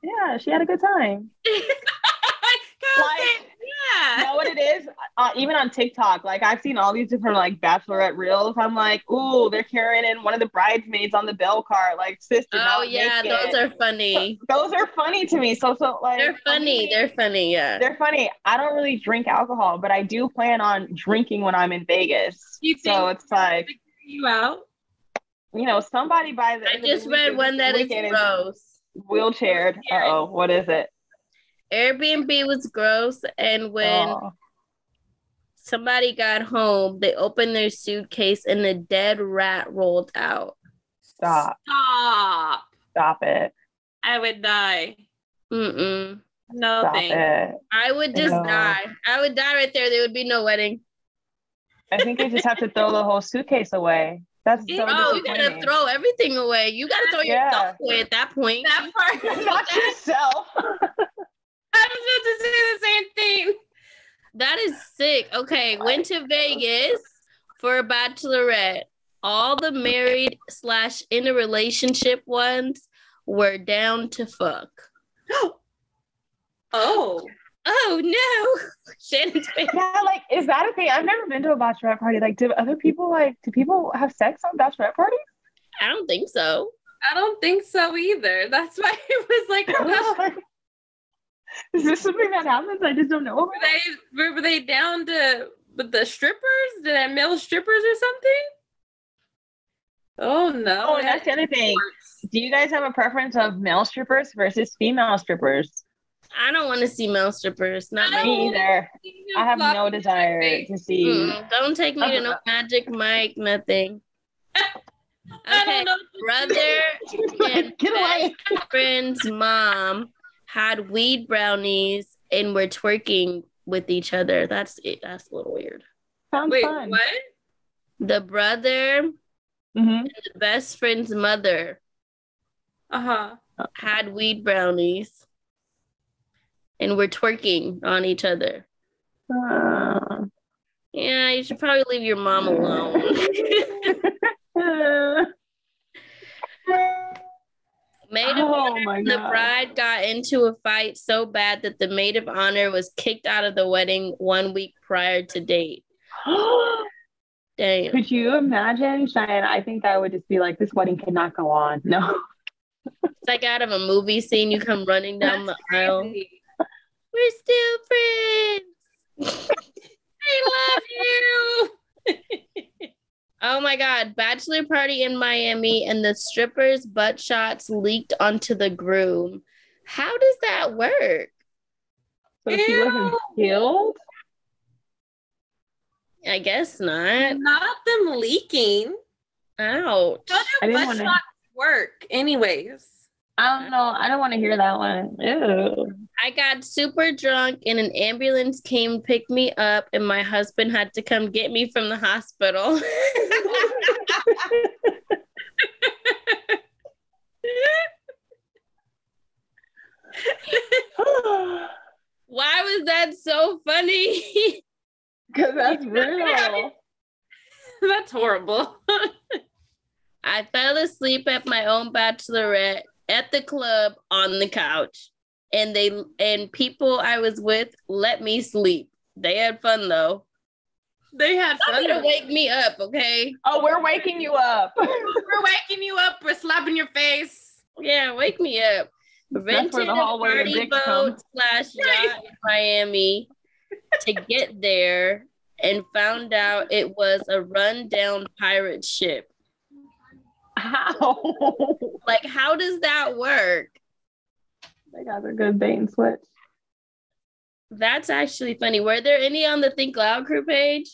Yeah, she had a good time. Like, yeah. you know what it is? Even on TikTok, like I've seen all these different like bachelorette reels. I'm like, ooh, they're carrying in one of the bridesmaids on the bell cart, like sister. Oh yeah, those are funny. Those are funny to me. So like they're funny. They're funny. Yeah, they're funny. I don't really drink alcohol, but I do plan on drinking when I'm in Vegas. So it's like you out. You know, somebody by the. I just read one that is gross. Wheelchaired. Uh-oh, what is it? Airbnb was gross, and when somebody got home, they opened their suitcase and a dead rat rolled out. Stop it. I would die. No thanks. I would just die. I would die right there. There would be no wedding. I think you just have to throw the whole suitcase away. That's so you gotta throw everything away. You gotta throw yourself away at that point. That part, not yourself. I was about to say the same thing. That is sick. Okay, went to Vegas for a bachelorette. All the married / in a relationship ones were down to fuck. Oh no. Shannon's face. Yeah, like, is that a thing? I've never been to a bachelorette party. Like, do people have sex on bachelorette parties? I don't think so. I don't think so either. That's why it was like, is this something that happens? I just don't know. Were they down to with the strippers? Did I male strippers or something? Oh no. Oh, and that's the other thing. Do you guys have a preference of male strippers versus female strippers? I don't want to see male strippers. Not me either. I have no desire to see. Don't take me to no Magic Mike, nothing. Okay, brother and best friend's mom had weed brownies and were twerking with each other. That's it. That's a little weird. Sounds fun. What? The brother and the best friend's mother had weed brownies and were twerking on each other. Yeah, you should probably leave your mom alone. Maid of honor, the bride got into a fight so bad that the maid of honor was kicked out of the wedding 1 week prior to date. Damn. Could you imagine, Cheyenne? I think that would just be like, this wedding cannot go on. No. It's like out of a movie scene. You come running down the aisle. We're still friends. I love you. Oh my God. Bachelor party in Miami and the strippers' butt shots leaked onto the groom. How does that work? So she wasn't killed? I guess not. Not them leaking. Ouch. How do butt shots work anyways? I don't know. I don't want to hear that one. Ew. I got super drunk and an ambulance came pick me up and my husband had to come get me from the hospital. Why was that so funny? Because that's real. That's horrible. I fell asleep at my own bachelorette at the club on the couch. And people I was with let me sleep. They had fun though. They had fun. To wake me up, okay? Oh, we're waking you up. We're waking you up. We're slapping your face. Yeah, wake me up. Rented a party boat / yacht in Miami to get there and found out it was a rundown pirate ship. How? Like, how does that work? They got a good bait and switch. That's actually funny. Were there any on the Think Loud crew page?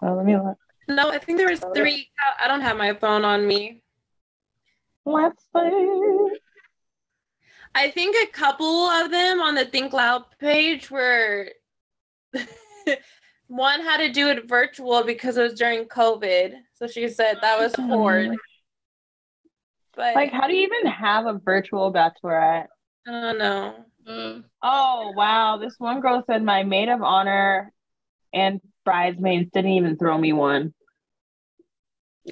Oh, let me look. No, I think there was 3. I don't have my phone on me. Let's see. I think a couple of them on the Think Loud page were one had to do it virtual because it was during COVID. So she said that was horrid. But Like, how do you even have a virtual bachelorette? I don't know. Oh, wow. This one girl said my maid of honor and bridesmaids didn't even throw me one.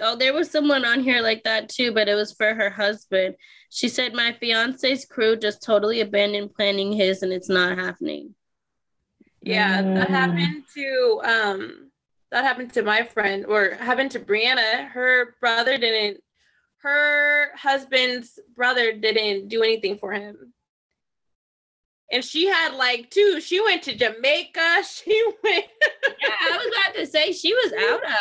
Oh, there was someone on here like that too, but it was for her husband. She said, my fiance's crew just totally abandoned planning his and it's not happening. Yeah, that happened to my friend, or happened to Brianna. Her husband's brother didn't do anything for him. And she had like 2. She went to Jamaica. She went. Yeah, I was about to say she was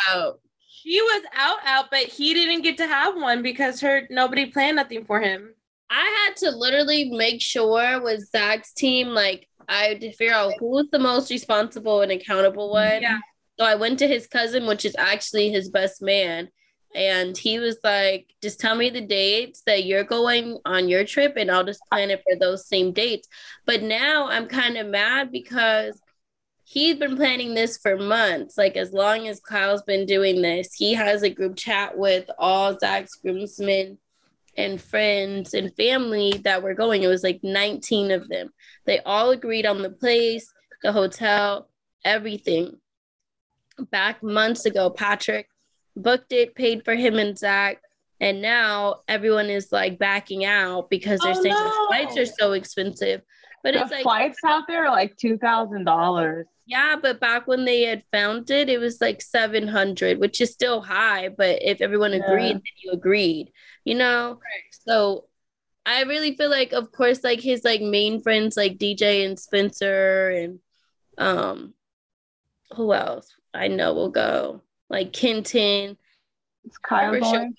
out. She was out, but he didn't get to have one because nobody planned nothing for him. I had to literally make sure with Zach's team, like I had to figure out who was the most responsible and accountable one. Yeah. So I went to his cousin, which is actually his best man. And he was like, just tell me the dates that you're going on your trip and I'll just plan it for those same dates. But now I'm kind of mad because he's been planning this for months. Like as long as Kyle's been doing this, he has a group chat with all Zach's groomsmen and friends and family that were going. It was like 19 of them. They all agreed on the place, the hotel, everything. Back months ago, Patrick booked it, paid for him and Zach, and now everyone is like backing out because they're saying the flights are so expensive. But the it's like flights out there are like $2,000. Yeah, but back when they had found it, it was like 700, which is still high. But if everyone agreed, then you agreed, you know? Right. So I really feel like, of course, like his like main friends like DJ and Spencer and who else I know will go? Like Kenton. Is Kyle going?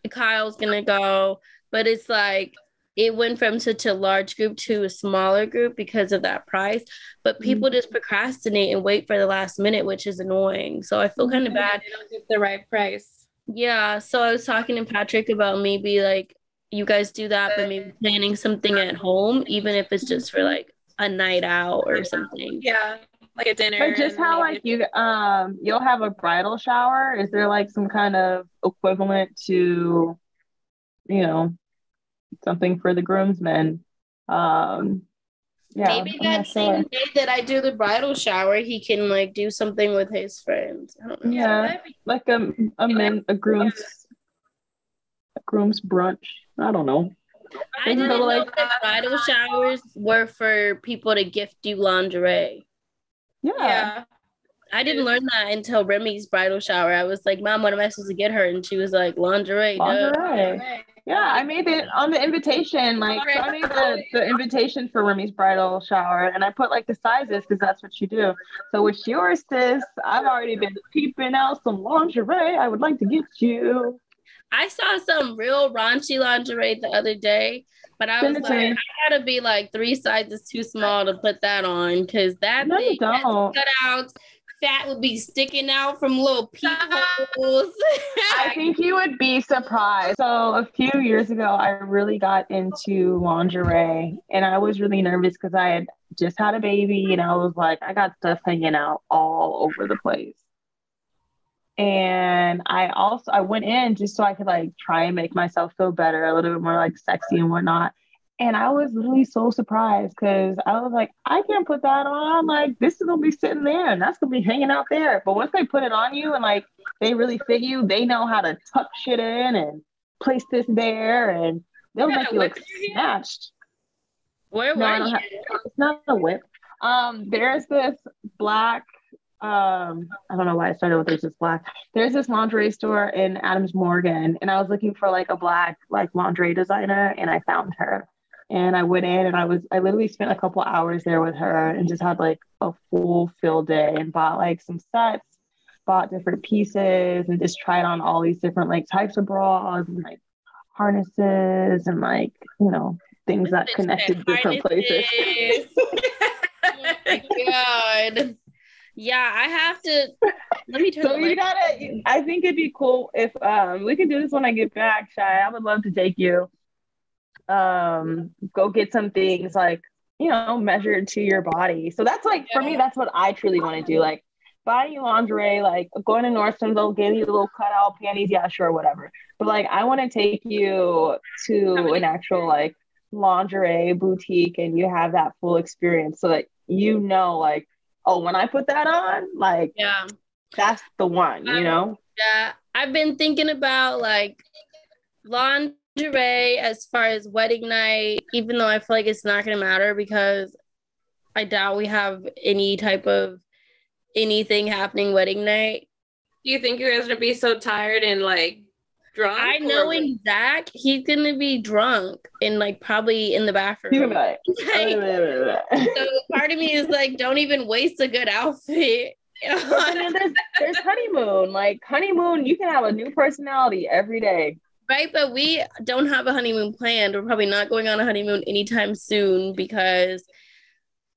Kyle's gonna go. But it's like it went from such a large group to a smaller group because of that price. But people just procrastinate and wait for the last minute, which is annoying. So I feel kind of bad. They don't get the right price. Yeah. So I was talking to Patrick about maybe like you guys do that, but maybe planning something at home, even if it's just for like a night out or something. Yeah. Like a dinner. But just how like you'll have a bridal shower. Is there like some kind of equivalent to, you know, something for the groomsmen? Yeah, maybe that same day that I do the bridal shower, he can like do something with his friends. I don't know. Yeah, like a groom's brunch. I don't know. I didn't know that bridal showers were for people to gift you lingerie. Yeah. I didn't learn that until Remy's bridal shower. I was like, Mom, what am I supposed to get her? And she was like, lingerie. Yeah, I made it on the invitation. Like, so I made the invitation for Remy's bridal shower, and I put like the sizes because that's what you do. So with yours, sis, I've already been peeping out some lingerie I would like to get you. I saw some real raunchy lingerie the other day, but I was like, I gotta be like 3 sizes too small to put that on because that thing has cutouts. Fat would be sticking out from little peepholes. I think you would be surprised. So a few years ago, I really got into lingerie, and I was really nervous because I had just had a baby, and I was like, I got stuff hanging out all over the place. And I went in just so I could like try and make myself feel better, a little bit more like sexy and whatnot. And I was literally so surprised because I was like, I can't put that on. Like, this is gonna be sitting there and that's gonna be hanging out there. But once they put it on you and like they really fit you, they know how to tuck shit in and place this there, and they'll make you look snatched. Where were you? It's not a whip. There's this black. I don't know why I started with this black. There's this lingerie store in Adams Morgan, and I was looking for like a black like lingerie designer, and I found her. And I went in, and I literally spent a couple hours there with her, and just had like a full field day, and bought like some sets, bought different pieces and just tried on all these different like types of bras and like harnesses and like, you know, things that connected different places. Oh my God. Yeah, I have to. Let me turn So the light. I think it'd be cool if we could do this when I get back, Chey. I would love to take you. Go get some things like, you know, measured to your body. So that's like, for me, that's what I truly want to do. Like, buying you lingerie, like going to Nordstrom, they'll give you little cutout panties, yeah, sure, whatever. But like, I want to take you to an actual like lingerie boutique and you have that full experience so that you know, like, oh, when I put that on, like, that's the one, you know? Yeah, I've been thinking about like lingerie as far as wedding night, even though I feel like it's not going to matter because I doubt we have any type of anything happening wedding night. Do you think you guys are gonna be so tired and like drunk? I know in Zach, he's gonna be drunk and like probably in the bathroom. Like, so part of me is like, don't even waste a good outfit. And then there's honeymoon. Like honeymoon, you can have a new personality every day. Right, but we don't have a honeymoon planned. We're probably not going on a honeymoon anytime soon because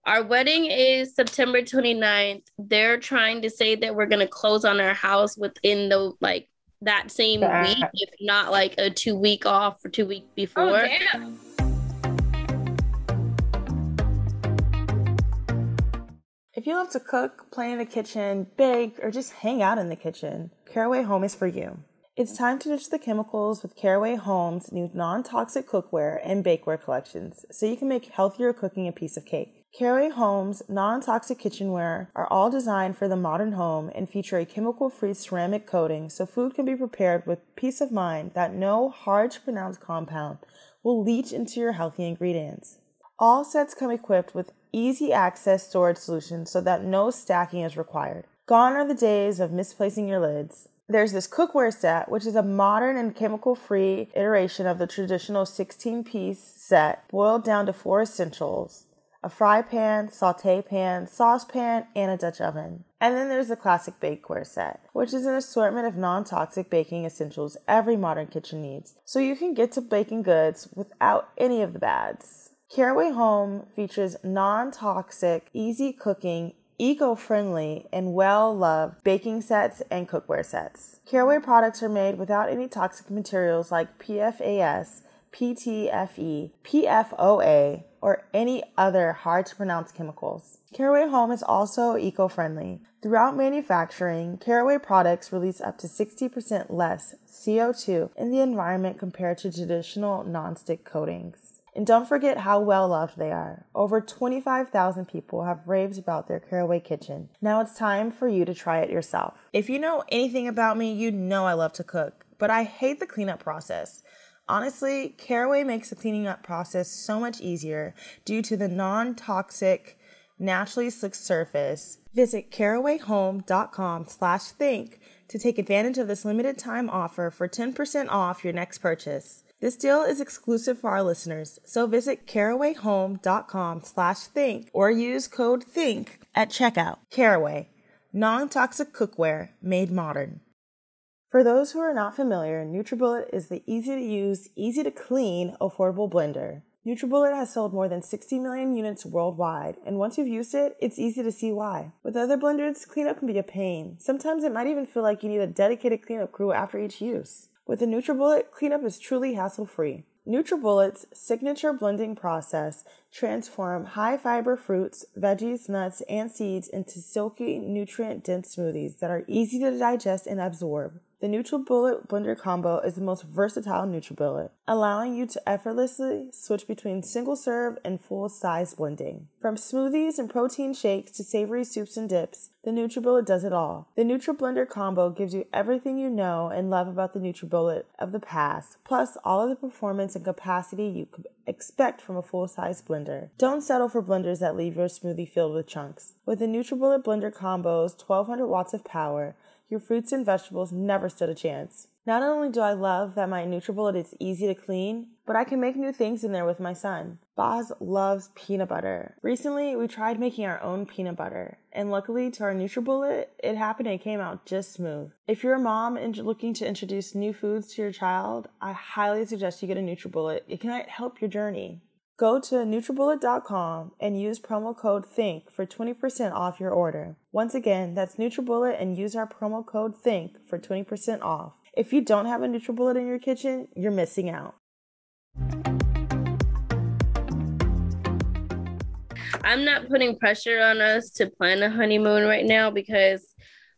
our wedding is September 29th. They're trying to say that we're going to close on our house within the like that same week, if not like a 2 week off or 2 week before. Oh, damn. If you love to cook, play in the kitchen, bake, or just hang out in the kitchen, Caraway Home is for you. It's time to ditch the chemicals with Caraway Home's new non-toxic cookware and bakeware collections so you can make healthier cooking a piece of cake. Caraway Home's non-toxic kitchenware are all designed for the modern home and feature a chemical-free ceramic coating so food can be prepared with peace of mind that no hard-to-pronounce compound will leach into your healthy ingredients. All sets come equipped with easy access storage solutions so that no stacking is required. Gone are the days of misplacing your lids. There's this cookware set, which is a modern and chemical-free iteration of the traditional 16-piece set boiled down to 4 essentials: a fry pan, sauté pan, saucepan, and a Dutch oven. And then there's the classic bakeware set, which is an assortment of non-toxic baking essentials every modern kitchen needs, so you can get to baking goods without any of the bads. Caraway Home features non-toxic, easy cooking, eco-friendly, and well-loved baking sets and cookware sets. Caraway products are made without any toxic materials like PFAS, PTFE, PFOA, or any other hard-to-pronounce chemicals. Caraway Home is also eco-friendly. Throughout manufacturing, Caraway products release up to 60% less CO2 in the environment compared to traditional nonstick coatings. And don't forget how well loved they are. Over 25,000 people have raved about their Caraway kitchen. Now it's time for you to try it yourself. If you know anything about me, you know I love to cook, but I hate the cleanup process. Honestly, Caraway makes the cleaning up process so much easier due to the non-toxic, naturally slick surface. Visit carawayhome.com/think to take advantage of this limited time offer for 10% off your next purchase. This deal is exclusive for our listeners, so visit carawayhome.com/think or use code THINK at checkout. Caraway, non-toxic cookware made modern. For those who are not familiar, NutriBullet is the easy-to-use, easy-to-clean, affordable blender. NutriBullet has sold more than 60 million units worldwide, and once you've used it, it's easy to see why. With other blenders, cleanup can be a pain. Sometimes it might even feel like you need a dedicated cleanup crew after each use. With the NutriBullet, cleanup is truly hassle-free. NutriBullet's signature blending process transforms high-fiber fruits, veggies, nuts, and seeds into silky, nutrient-dense smoothies that are easy to digest and absorb. The NutriBullet blender combo is the most versatile NutriBullet, allowing you to effortlessly switch between single-serve and full-size blending. From smoothies and protein shakes to savory soups and dips, the NutriBullet does it all. The NutriBlender combo gives you everything you know and love about the NutriBullet of the past, plus all of the performance and capacity you could expect from a full-size blender. Don't settle for blenders that leave your smoothie filled with chunks. With the NutriBullet blender combo's 1,200 watts of power, your fruits and vegetables never stood a chance. Not only do I love that my NutriBullet is easy to clean, but I can make new things in there with my son. Boz loves peanut butter. Recently, we tried making our own peanut butter, and luckily to our NutriBullet, it happened and it came out just smooth. If you're a mom and looking to introduce new foods to your child, I highly suggest you get a NutriBullet. It can help your journey. Go to NutriBullet.com and use promo code THINK for 20% off your order. Once again, that's NutriBullet and use our promo code THINK for 20% off. If you don't have a NutriBullet in your kitchen, you're missing out. I'm not putting pressure on us to plan a honeymoon right now because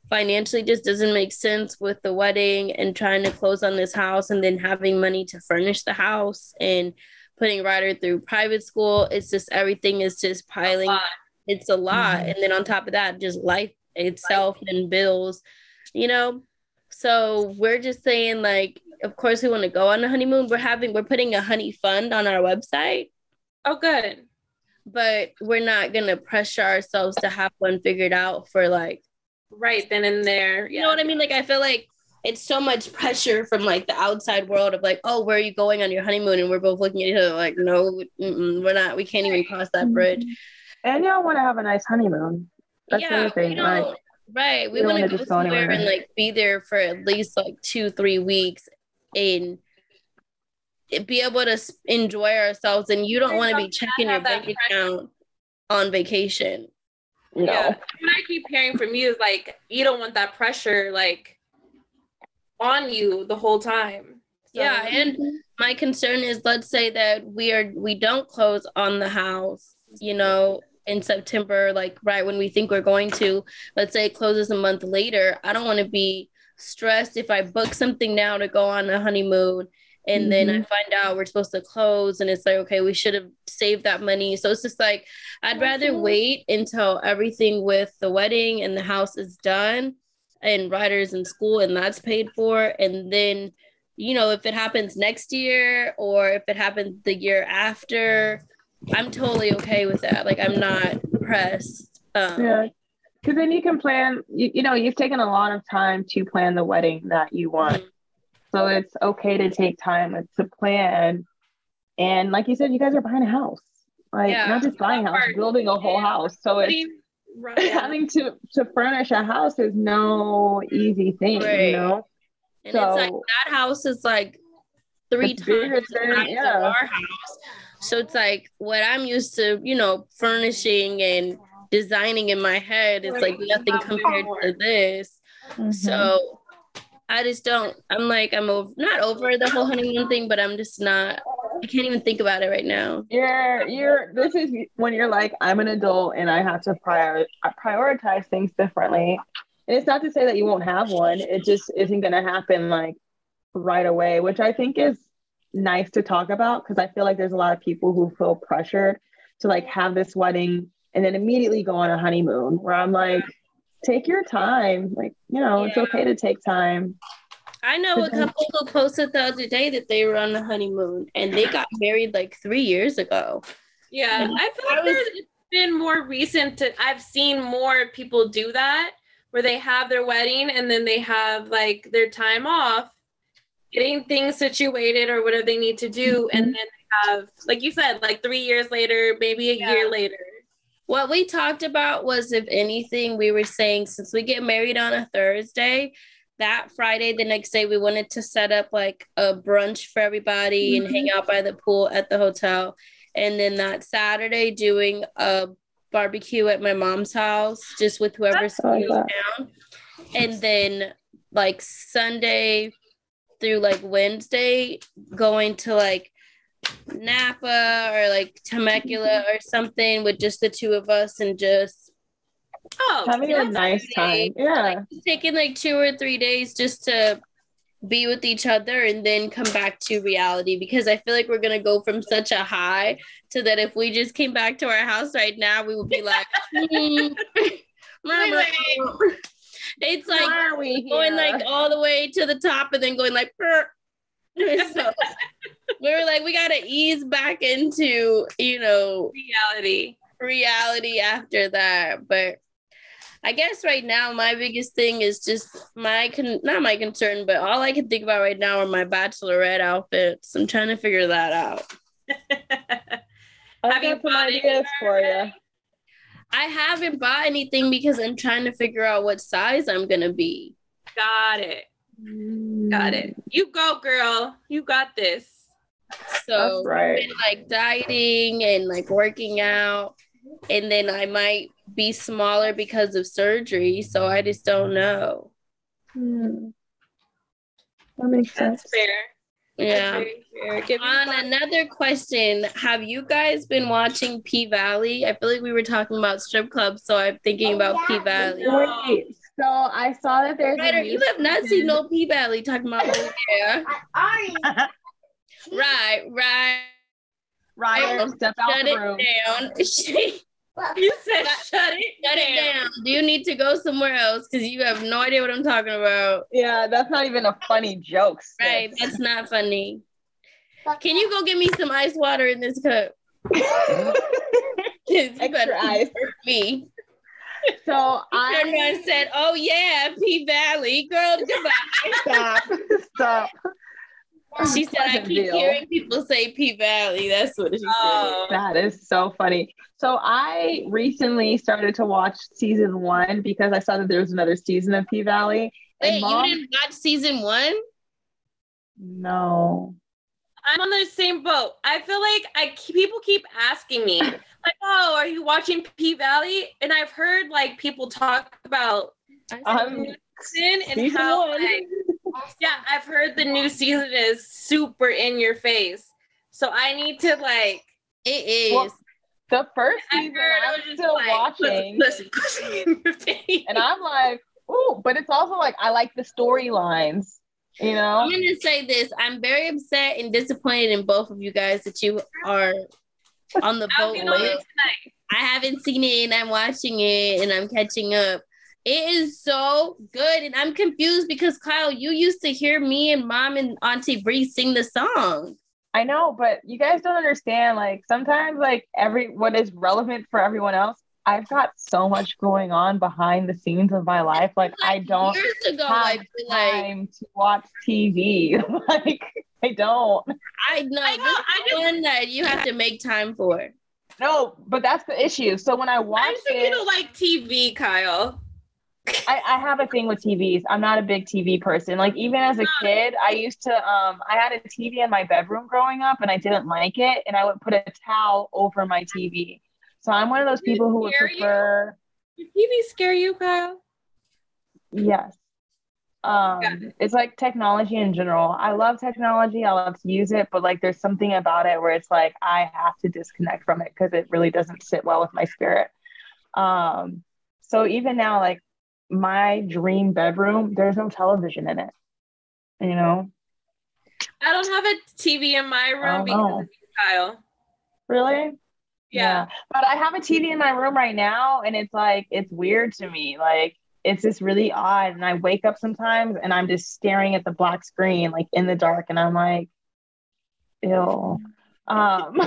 financially just doesn't make sense with the wedding and trying to close on this house and then having money to furnish the house and putting Ryder through private school. It's just everything is just piling. It's a lot. And then on top of that, just life itself and bills, you know? So we're just saying, like, of course we want to go on a honeymoon. We're putting a honey fund on our website. Oh, good. But we're not going to pressure ourselves to have one figured out for like right then and there. You know what I mean? Like, I feel like it's so much pressure from like the outside world of like, oh, where are you going on your honeymoon? And we're both looking at each other like, no, we're not. We can't even cross that bridge. And y'all want to have a nice honeymoon. That's the other thing. Right. We want to go somewhere and like be there for at least like 2-3 weeks and be able to enjoy ourselves. And you don't want to be checking your bank account on vacation. No. Yeah. What I keep hearing from you is like, you don't want that pressure like on you the whole time. So, yeah. And my concern is, let's say that we don't close on the house, you know, in September, like right when we think we're going to. Let's say it closes a month later. I don't want to be stressed if I book something now to go on a honeymoon and then I find out we're supposed to close and it's like, okay, we should have saved that money. So it's just like, I'd rather wait until everything with the wedding and the house is done and Ryder's in school and that's paid for. And then, you know, if it happens next year or if it happens the year after, I'm totally okay with that. Like, I'm not pressed. Yeah, because then you can plan, you know, you've taken a lot of time to plan the wedding that you want. So it's okay to take time to plan. And like you said, you guys are buying a house. Like, not just buying a house, building a whole house. So it's having to furnish a house is no easy thing, you know? And so, it's like that house is like 3 times the size of our house. So it's like what I'm used to, you know, furnishing and designing in my head is like nothing compared to this. So I just don't, I'm not over the whole honeymoon thing, but I'm just not, I can't even think about it right now. This is when you're like, I'm an adult and I have to prioritize things differently. And it's not to say that you won't have one. It just isn't going to happen like right away, which I think is nice to talk about, because I feel like there's a lot of people who feel pressured to like have this wedding and then immediately go on a honeymoon, where I'm like, take your time. Like, you know, it's okay to take time. I know a couple who posted the other day that they were on a honeymoon and they got married like 3 years ago. Yeah, I feel like it's been more recent. I've seen more people do that, where they have their wedding and then they have like their time off, getting things situated or whatever they need to do. And then they have, like you said, like 3 years later, maybe a year later. What we talked about was, if anything, we were saying, since we get married on a Thursday, that Friday, the next day, we wanted to set up like a brunch for everybody and hang out by the pool at the hotel. And then that Saturday, doing a barbecue at my mom's house, just with whoever's in town. And then like Sunday through like Wednesday, going to like Napa or like Temecula or something with just the two of us and just having a nice time. Yeah, like, taking like 2 or 3 days just to be with each other and then come back to reality, because I feel like we're gonna go from such a high to that if we just came back to our house right now, we would be like it's like going like all the way to the top and then going like so we were like, we gotta ease back into, you know, reality after that. But I guess right now my biggest thing is just not my concern, but all I can think about right now are my Bachelorette outfits. I'm trying to figure that out. I've got some ideas for you. I haven't bought anything because I'm trying to figure out what size I'm gonna be. Got it. You go, girl. You got this. So That's right. I've been like dieting and like working out, and then I might be smaller because of surgery. So I just don't know. That makes sense. That's fair. Yeah. That's very fair. On another question, have you guys been watching P Valley? I feel like we were talking about strip clubs, so I'm thinking about P Valley. Wait, so I saw that there's Ryder, you have not seen no P Valley talking about yeah. Right. Ryder, step out Shut the it room. down. You said shut it down. Do you need to go somewhere else? Because you have no idea what I'm talking about. Yeah, that's not even a funny joke. Sis. Right, that's not funny. Can you go get me some ice water in this cup? You better ice. hurt me. So I turned around and said, "Oh yeah, P Valley, girl, goodbye." Stop. She said, "I keep hearing people say P Valley." That's what she said. That is so funny. So I recently started to watch season 1 because I saw that there was another season of P Valley. Wait, you didn't watch season 1? No. I'm on the same boat. I feel like people keep asking me, like, "Oh, are you watching P Valley?" And I've heard like people talk about season and how, like, yeah, I've heard the new season is super in your face. So I need to like. It is. Well, the first season I'm still watching, and I'm like, "Ooh!" But it's also like I like the storylines. You know, I'm gonna say this. I'm very upset and disappointed in both of you guys that you are on the boat late. I haven't seen it and I'm watching it and I'm catching up. It is so good, and I'm confused because Kyle, you used to hear me and Mom and Auntie Bree sing the song. I know, but you guys don't understand. Like sometimes, like what is relevant for everyone else. I've got so much going on behind the scenes of my life. Like I don't have time to watch TV. Like I don't. I know. This is one that you have to make time for. No, but that's the issue. So when I watch you don't like TV, Kyle. I have a thing with TVs. I'm not a big TV person. Like even as a kid, I used to I had a TV in my bedroom growing up and I didn't like it, and I would put a towel over my TV. So I'm one of those people who would prefer. Does TV scare you, Kyle? Yes. It's like technology in general. I love technology. I love to use it, but like there's something about it where it's like I have to disconnect from it because it really doesn't sit well with my spirit. So even now, like my dream bedroom, there's no television in it. You know? I don't have a TV in my room because of you, Kyle. Really? Yeah. But I have a TV in my room right now, and it's like it's weird to me. Like it's just really odd, and I wake up sometimes and I'm just staring at the black screen like in the dark, and I'm like, ew. Like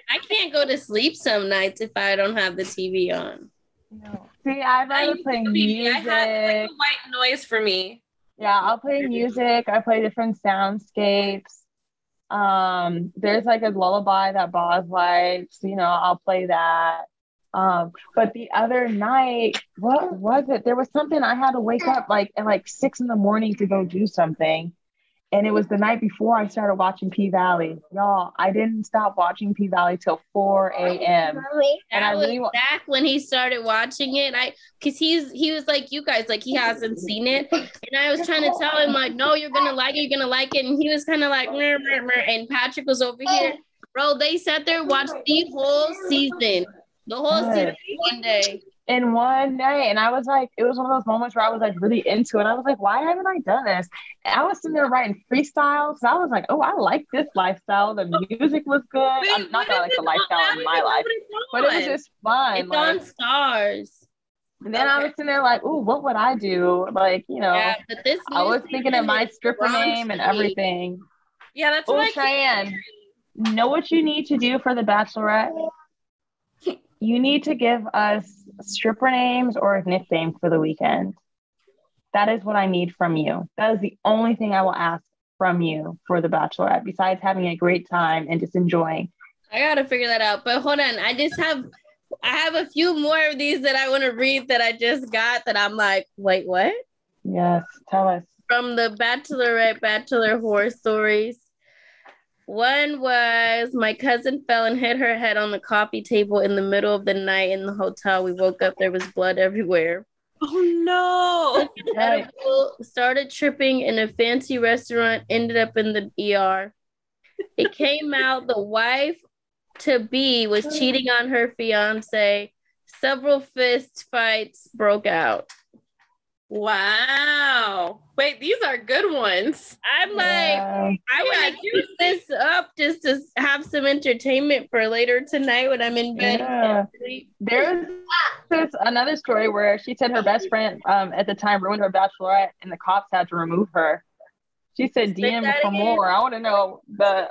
I can't go to sleep some nights if I don't have the TV on. No. See, I'd rather play music. I have like a white noise for me. Yeah, I'll play music. I play different soundscapes. There's like a lullaby that Boz likes, you know, I'll play that. But the other night, what was it? There was something I had to wake up like at like 6 a.m. to go do something. And it was the night before I started watching P Valley. Y'all, I didn't stop watching P Valley till 4 a.m. And I was back when he started watching it. Because he was like you guys, like he hasn't seen it. And I was trying to tell him like, no, you're gonna like it, And he was kind of like, meh, meh, meh. And Patrick was over here. Bro, they sat there and watched the whole season. The whole season one day. In one day. And I was like, it was one of those moments where I was like really into it. I was like, why haven't I done this? And I was sitting there writing freestyles. So I was like, oh, I like this lifestyle. The music was good. I'm not that I like the lifestyle in my life, but it was just fun. It's like, on Stars. And then I was sitting there like, oh, what would I do? Like, you know, but this I was thinking of my stripper name and everything. Yeah, that's what Cheyenne, know what you need to do for the Bachelorette? You need to give us stripper names or nicknames for the weekend. That is what I need from you. That is the only thing I will ask from you for the Bachelorette, besides having a great time and just enjoying. I gotta figure that out. But hold on, I have a few more of these that I want to read that I just got that I'm like, wait, what? Yes, tell us. From the Bachelorette, Bachelor horror stories. One was my cousin fell and hit her head on the coffee table in the middle of the night in the hotel. We woke up, there was blood everywhere. Oh no. Started tripping in a fancy restaurant, ended up in the ER. It came out the wife to be was cheating on her fiance. Several fist fights broke out. Wow. Wait, these are good ones. I'm like, I want to use this up just to have some entertainment for later tonight when I'm in bed. Yeah. There's another story where she said her best friend at the time ruined her Bachelorette and the cops had to remove her. She said DM for more. I want to know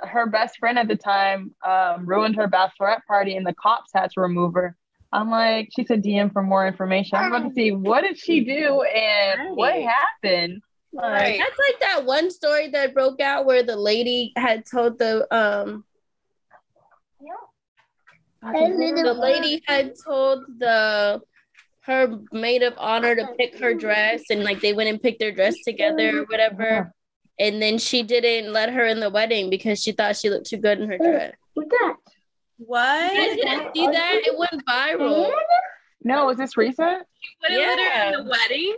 her best friend at the time ruined her Bachelorette party and the cops had to remove her. I'm like, she said DM for more information. I'm about to see what did she do and what happened. Like, that's like that one story that broke out where the lady had told the lady had told her maid of honor to pick her dress, and like they went and picked their dress together or whatever. And then she didn't let her in the wedding because she thought she looked too good in her dress. What's that? What? You guys didn't see that? It went viral. No, is this recent? She wouldn't let her in the wedding?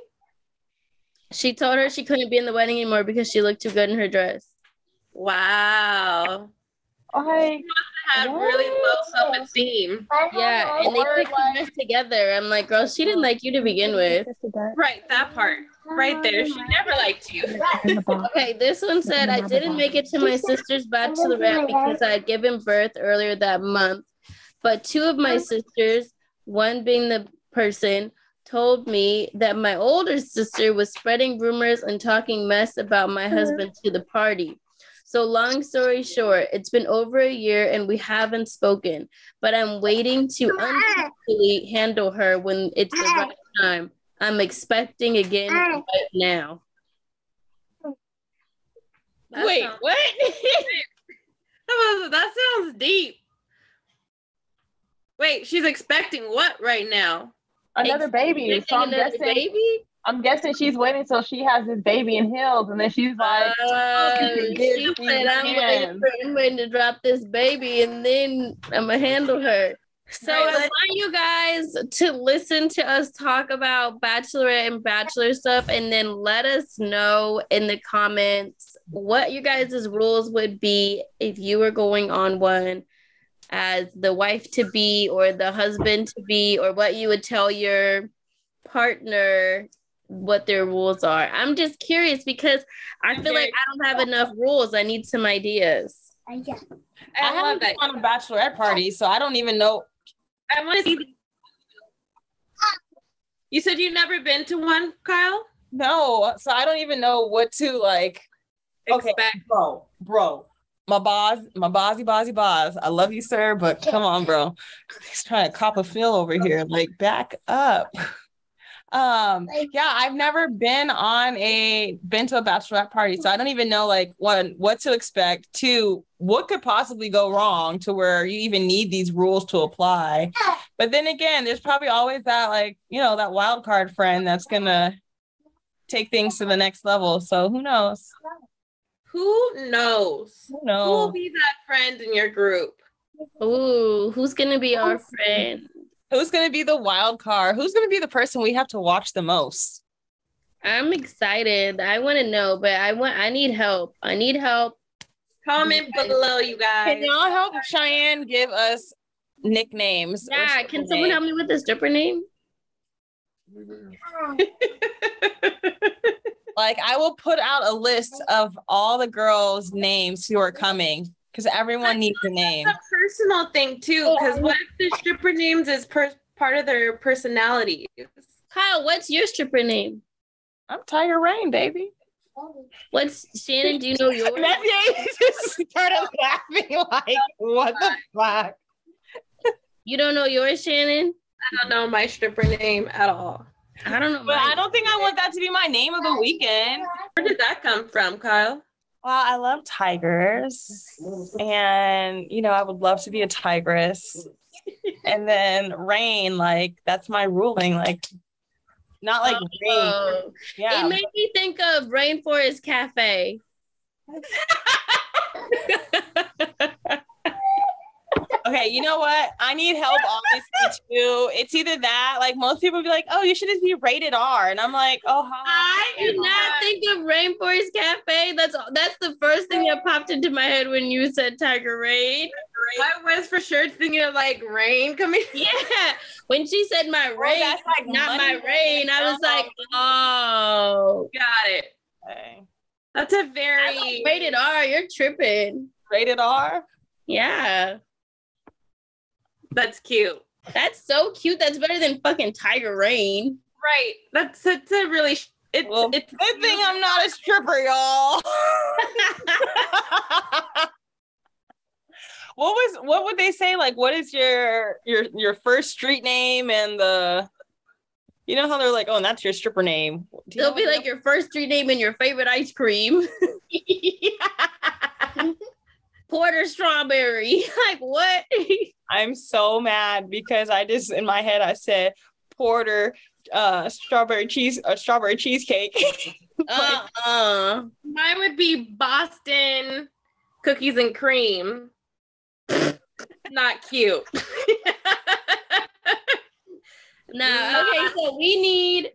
She told her she couldn't be in the wedding anymore because she looked too good in her dress. Wow. Like, she must have really low self-esteem. Yeah, and they picked the dress together. I'm like, girl, she didn't like you to begin with. Right, that part. Right there. She never liked you. Okay, this one said, I didn't make it to my sister's bachelorette because I had given birth earlier that month. But two of my sisters, one being the person, told me that my older sister was spreading rumors and talking mess about my husband to the party. So long story short, it's been over a year and we haven't spoken, but I'm waiting to untouchable handle her when it's the right time. I'm expecting again right now. Wait, what? That sounds deep. Wait, she's expecting what right now? Another baby. So I'm guessing she's waiting until she has this baby in heels, and then she's like, she said, I'm waiting to drop this baby, and then I'm gonna handle her. So I want you guys to listen to us talk about Bachelorette and Bachelor stuff, and then let us know in the comments what you guys' rules would be if you were going on one as the wife to be or the husband to be, or what you would tell your partner what their rules are. I'm just curious because I feel like I don't have enough rules. I need some ideas. I haven't been on a bachelorette party, so I don't even know. I want to see. You said you've never been to one, Kyle? No, so I don't even know what to like. Expect. Okay, bro. My boss. I love you, sir, but come on, bro. He's trying to cop a feel over here. Like, back up. I've never been to a bachelorette party, so I don't even know like what to expect. Two, what could possibly go wrong to where you even need these rules to apply. But then again, there's probably always that that wild card friend that's gonna take things to the next level. So who knows? Who knows? Who will be that friend in your group? Ooh, who's gonna be our friend? Who's going to be the wild card? Who's going to be the person we have to watch the most? I'm excited. I want to know, but I need help. Comment below, you guys. Can y'all help Cheyenne give us nicknames? Yeah, can someone help me with the stripper name? Like, I will put out a list of all the girls' names who are coming. Because everyone needs a name. It's a personal thing too. Because what if the stripper names is part of their personality? Kyle, what's your stripper name? I'm Tiger Rain, baby. What's Shanan? Do you know yours? He just started laughing like, what the fuck? You don't know yours, Shanan? I don't know my stripper name at all. I don't know. But I don't think I want that to be my name of the weekend. Where did that come from, Kyle? Well, I love tigers, and I would love to be a tigress. And then rain, like that's my ruling, like not like rain. Yeah. It made me think of Rainforest Cafe. Okay, you know what? I need help, obviously, too. It's either that, like most people be like, oh, you should just be rated R. And I'm like, oh, I did not think of Rainforest Cafe. That's the first thing that popped into my head when you said Tiger Rain. I was for sure thinking of like rain coming. Yeah. When she said my rain, that's like not money. my rain, I was like, oh. Got it. Okay. That's a very Rated R, you're tripping. Rated R? Yeah. That's cute. That's so cute. That's better than fucking Tiger Rain. Right. It's a really it's good thing I'm not a stripper, y'all. What would they say? Like, what is your first street name and how they're like, oh, and that's your stripper name. It'll be like your first street name and your favorite ice cream. Porter strawberry. Like what? I'm so mad because I just in my head I said Porter strawberry cheesecake. Mine would be Boston cookies and cream. Not cute. No, okay, so we need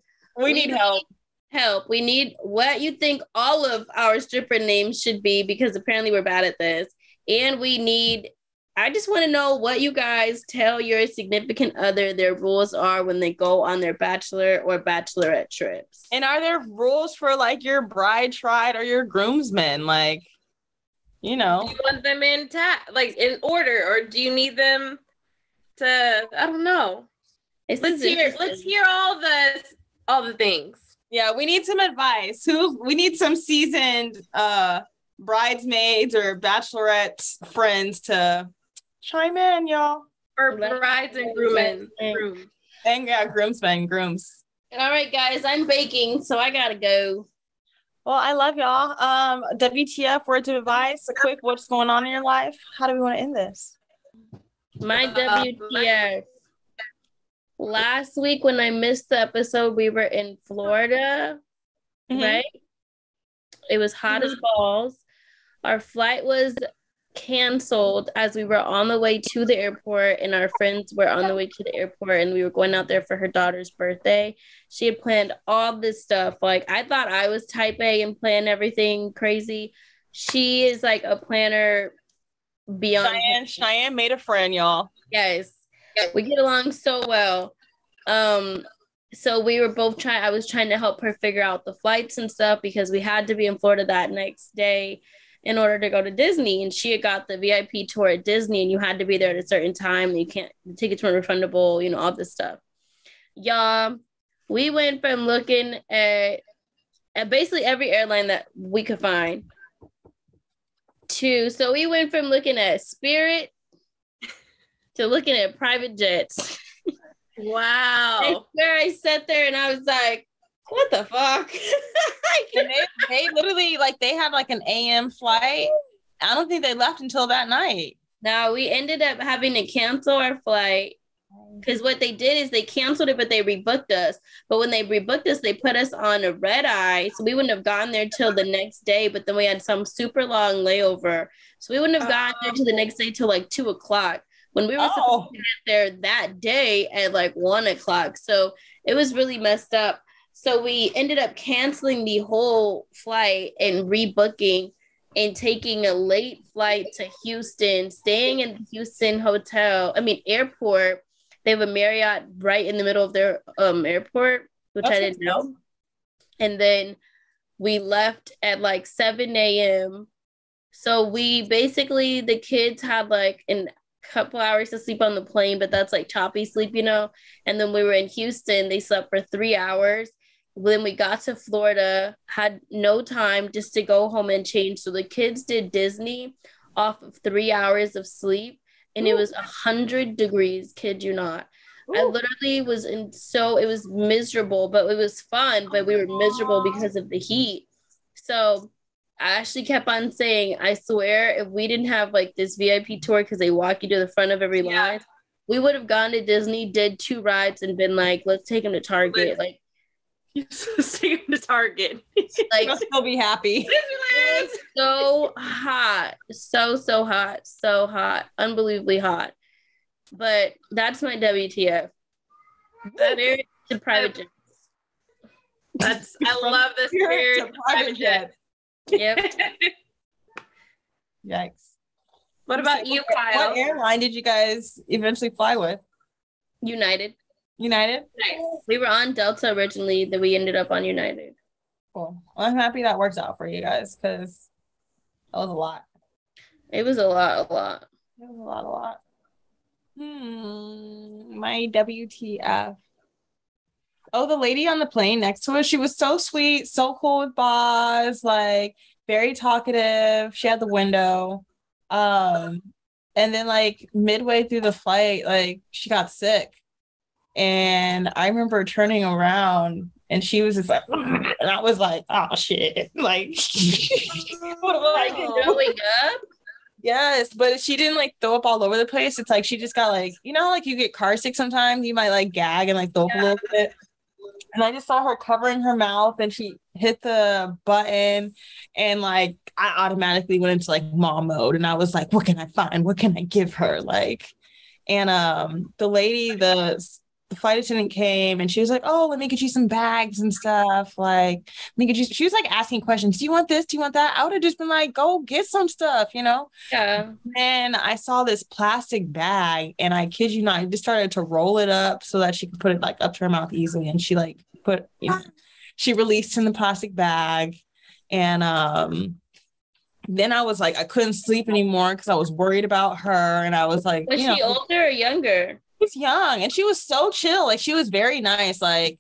help. We need what you think all of our stripper names should be, because apparently we're bad at this. And I just want to know what you guys tell your significant other their rules are when they go on their bachelor or bachelorette trips. And are there rules for like your bride tried or your groomsmen? Like, do you want them in order, or do you need them to, I don't know. Let's hear all the things. Yeah, we need some advice. We need some seasoned bridesmaids or bachelorette friends to chime in, y'all. Or brides and grooms. And yeah, groomsmen, grooms. All right, guys, I'm baking, so I gotta go. Well, I love y'all. WTF, words of advice, a quick what's going on in your life? How do we want to end this? My WTF. Last week when I missed the episode, we were in Florida, right? It was hot as balls. Our flight was canceled as we were on the way to the airport, and our friends were on the way to the airport, and we were going out there for her daughter's birthday. She had planned all this stuff. Like, I thought I was type A and planned everything crazy. She is like a planner beyond. Cheyenne made a friend, y'all. Yes. We get along so well. So we were both I was trying to help her figure out the flights and stuff, because we had to be in Florida that next day in order to go to Disney. And she had got the VIP tour at Disney, and you had to be there at a certain time. And the tickets weren't refundable, all this stuff. Y'all, we went from looking at basically every airline that we could find so we went from looking at Spirit to looking at private jets. Wow. I swear I sat there and I was like, what the fuck? And they literally, they had an AM flight. I don't think they left until that night. No, we ended up having to cancel our flight, because what they did is they canceled it, but they rebooked us. But when they rebooked us, they put us on a red eye. So we wouldn't have gotten there till the next day, but then we had some super long layover. So we wouldn't have gotten there till the next day till 2:00. When we were supposed to get there that day at 1:00. So it was really messed up. So we ended up canceling the whole flight and rebooking and taking a late flight to Houston, staying in the Houston airport. They have a Marriott right in the middle of their airport, which I didn't know. And then we left at 7 a.m. So we basically, the kids had a couple hours to sleep on the plane, but that's choppy sleep, And then we were in Houston. They slept for 3 hours. Then we got to Florida, had no time just to go home and change. So the kids did Disney off of 3 hours of sleep, and it was 100 degrees, kid you not. I literally was it was miserable, but it was fun, but we were miserable because of the heat. So I actually kept on saying, I swear, if we didn't have like this VIP tour, because they walk you to the front of every line, we would have gone to Disney, did 2 rides, and been like, let's take him to Target. Like, let's take him to Target. Like, I'll still be happy. It's so hot. So hot. So hot. Unbelievably hot. But that's my WTF. Spirit to private jets. I love this spirit to private jets. Yep. Yikes. What about you, Kyle? What airline did you guys eventually fly with? United. United? Nice. We were on Delta originally, then we ended up on United. Cool. Well, I'm happy that works out for you guys because that was a lot. It was a lot. It was a lot. My WTF. Oh, the lady on the plane next to us, she was so sweet, so cool with Boz, like very talkative. She had the window. And then like midway through the flight, like she got sick. And I remember turning around and she was just like, and I was like, oh shit. Like, what am I doing? Throwing up? Yes, but she didn't like throw up all over the place. It's like she just got like, you know, like you get car sick sometimes, you might like gag and like throw up a little bit. And I just saw her covering her mouth and she hit the button and like I automatically went into like mom mode and I was like, what can I find? What can I give her? Like, and the lady, the flight attendant came and she was like, oh, let me get you some bags and stuff. Like, let me get you. She was like asking questions. Do you want this? Do you want that? I would have just been like, go get some stuff, you know? Yeah. And I saw this plastic bag and I kid you not, I just started to roll it up so that she could put it like up to her mouth easily. And she like put, you know, she released in the plastic bag. And then I was like, I couldn't sleep anymore because I was worried about her. And I was like, was she older or younger? She's young and she was so chill. Like she was very nice. Like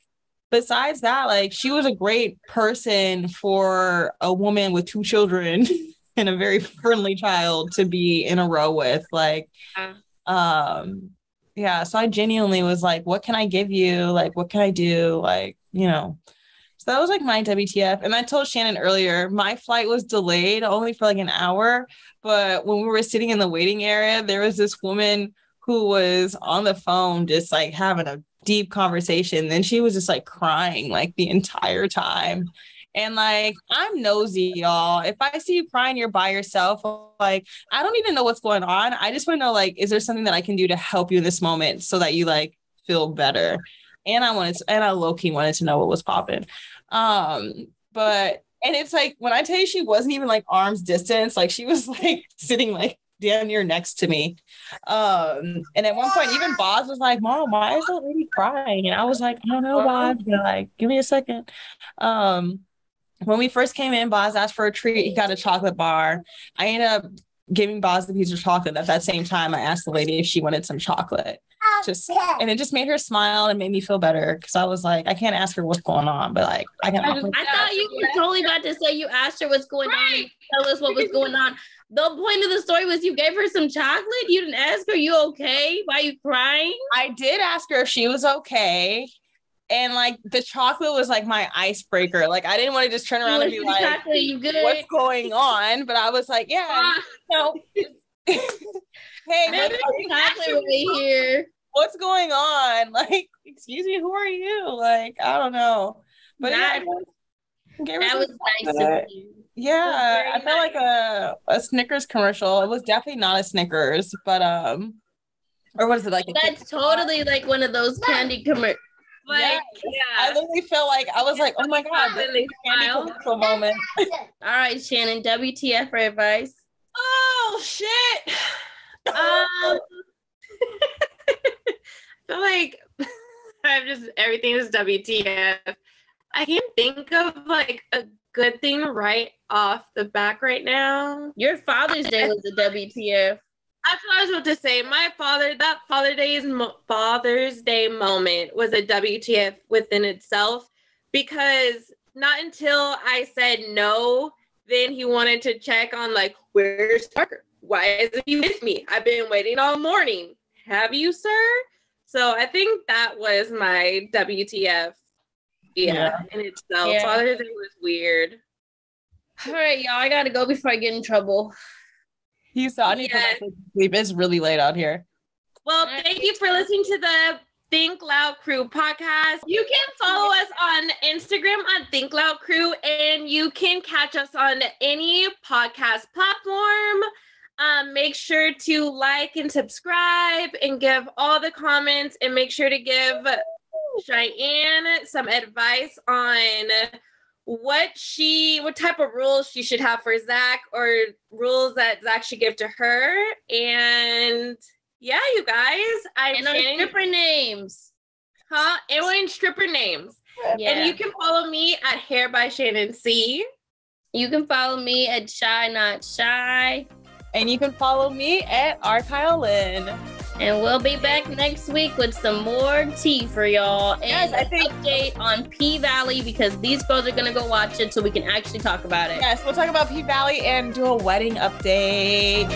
besides that, like she was a great person for a woman with 2 children and a very friendly child to be in a row with. Like, yeah. So I genuinely was like, what can I give you? Like, what can I do? Like, you know, so that was like my WTF. And I told Shanan earlier, my flight was delayed only for like an hour. But when we were sitting in the waiting area, there was this woman who was on the phone just like having a deep conversation. Then she was just like crying like the entire time. And like, I'm nosy, y'all. If I see you crying, you're by yourself. Like, I don't even know what's going on. I just want to know, like, is there something that I can do to help you in this moment so that you like feel better? And I low-key wanted to know what was popping. And it's like, when I tell you she wasn't even like arm's distance, like she was like sitting like damn near next to me. And at one point, even Boz was like, Mom, why is that lady crying? And I was like, I don't know, Boz. They're like, give me a second. When we first came in, Boz asked for a treat. He got a chocolate bar. I ended up giving Boz a piece of chocolate. At that same time, I asked the lady if she wanted some chocolate. And it just made her smile and made me feel better because I was like, I can't ask her what's going on, but like I can. I thought you were totally about to say you asked her what's going on and tell us what was going on. The point of the story was you gave her some chocolate. You didn't ask her, you okay? Why are you crying? I did ask her if she was okay. And like the chocolate was like my icebreaker. Like I didn't want to just turn around and be like, chocolate, you good? What's going on? But I was like, yeah, no. Hey, chocolate right here. What's going on? Like, excuse me, who are you? Like, I don't know. But yeah, that was nice of you. Yeah, I felt like a Snickers commercial. It was definitely not a Snickers, but or what is it like? That's totally like one of those candy commercials. Like, I literally felt like I was like, oh my god, this is a candy commercial moment. All right, Shanan, WTF for advice? Oh shit. I feel like everything is WTF. I can't think of like a good thing right off the back right now. Your Father's Day was a WTF. That's what I was about to say. That Father's Day moment was a WTF within itself because not until I said no, then he wanted to check on like, where's Parker? Why isn't he with me? I've been waiting all morning. Have you, sir? So I think that was my WTF. Yeah. In itself. Yeah. Father's Day was weird. All right, y'all. I gotta go before I get in trouble. You saw. I need to go back to sleep. It's really late out here. Well, thank you for listening to the Think Loud Crew podcast. You can follow us on Instagram on Think Loud Crew, and you can catch us on any podcast platform. Make sure to like and subscribe and give all the comments, and make sure to give Cheyenne some advice on what type of rules she should have for Zach, or rules that Zach should give to her. And yeah, you guys, And on stripper names. Huh? And stripper names. Yeah. And you can follow me at Hair by Shanan C. You can follow me at Shy Not Shy. And you can follow me at Archylin. And we'll be back next week with some more tea for y'all. And Yes, I think update on P-Valley, because these girls are going to go watch it so we can actually talk about it. Yes, we'll talk about P-Valley and do a wedding update.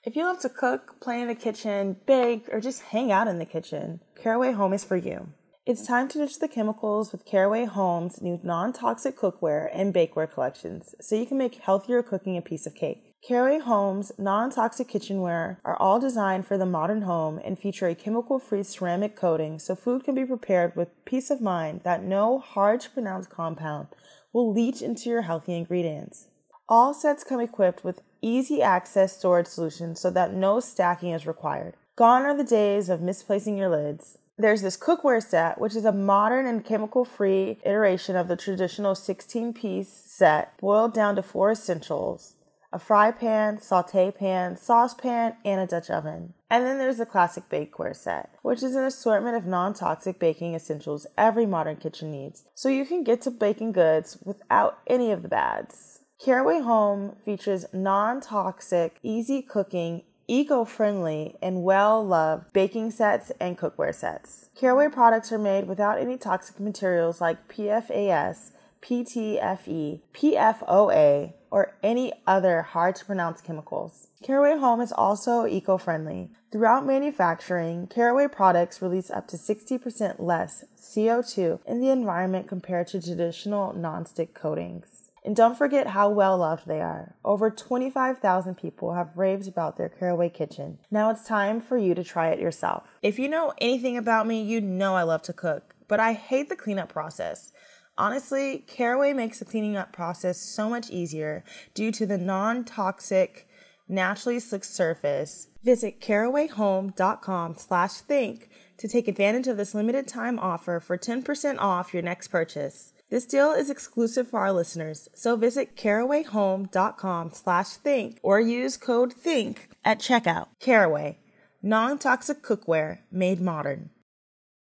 If you love to cook, play in the kitchen, bake, or just hang out in the kitchen, Caraway Home is for you. It's time to ditch the chemicals with Caraway Home's new non-toxic cookware and bakeware collections, so you can make healthier cooking a piece of cake. Caraway Home's non-toxic kitchenware are all designed for the modern home and feature a chemical-free ceramic coating, so food can be prepared with peace of mind that no hard-to-pronounce compound will leach into your healthy ingredients. All sets come equipped with easy access storage solutions so that no stacking is required. Gone are the days of misplacing your lids. There's this cookware set, which is a modern and chemical-free iteration of the traditional 16-piece set, boiled down to 4 essentials: a fry pan, sauté pan, saucepan, and a Dutch oven. And then there's the classic bakeware set, which is an assortment of non-toxic baking essentials every modern kitchen needs, so you can get to baking goods without any of the bads. Caraway Home features non-toxic, easy cooking, eco-friendly, and well-loved baking sets and cookware sets. Caraway products are made without any toxic materials like PFAS, PTFE, PFOA, or any other hard-to-pronounce chemicals. Caraway Home is also eco-friendly. Throughout manufacturing, Caraway products release up to 60% less CO2 in the environment compared to traditional nonstick coatings. And don't forget how well loved they are. Over 25,000 people have raved about their Caraway kitchen. Now it's time for you to try it yourself. If you know anything about me, you know I love to cook, but I hate the cleanup process. Honestly, Caraway makes the cleaning up process so much easier due to the non-toxic, naturally slick surface. Visit carawayhome.com/think to take advantage of this limited time offer for 10% off your next purchase. This deal is exclusive for our listeners, so visit carawayhome.com/think or use code THINK at checkout. Caraway, non-toxic cookware made modern.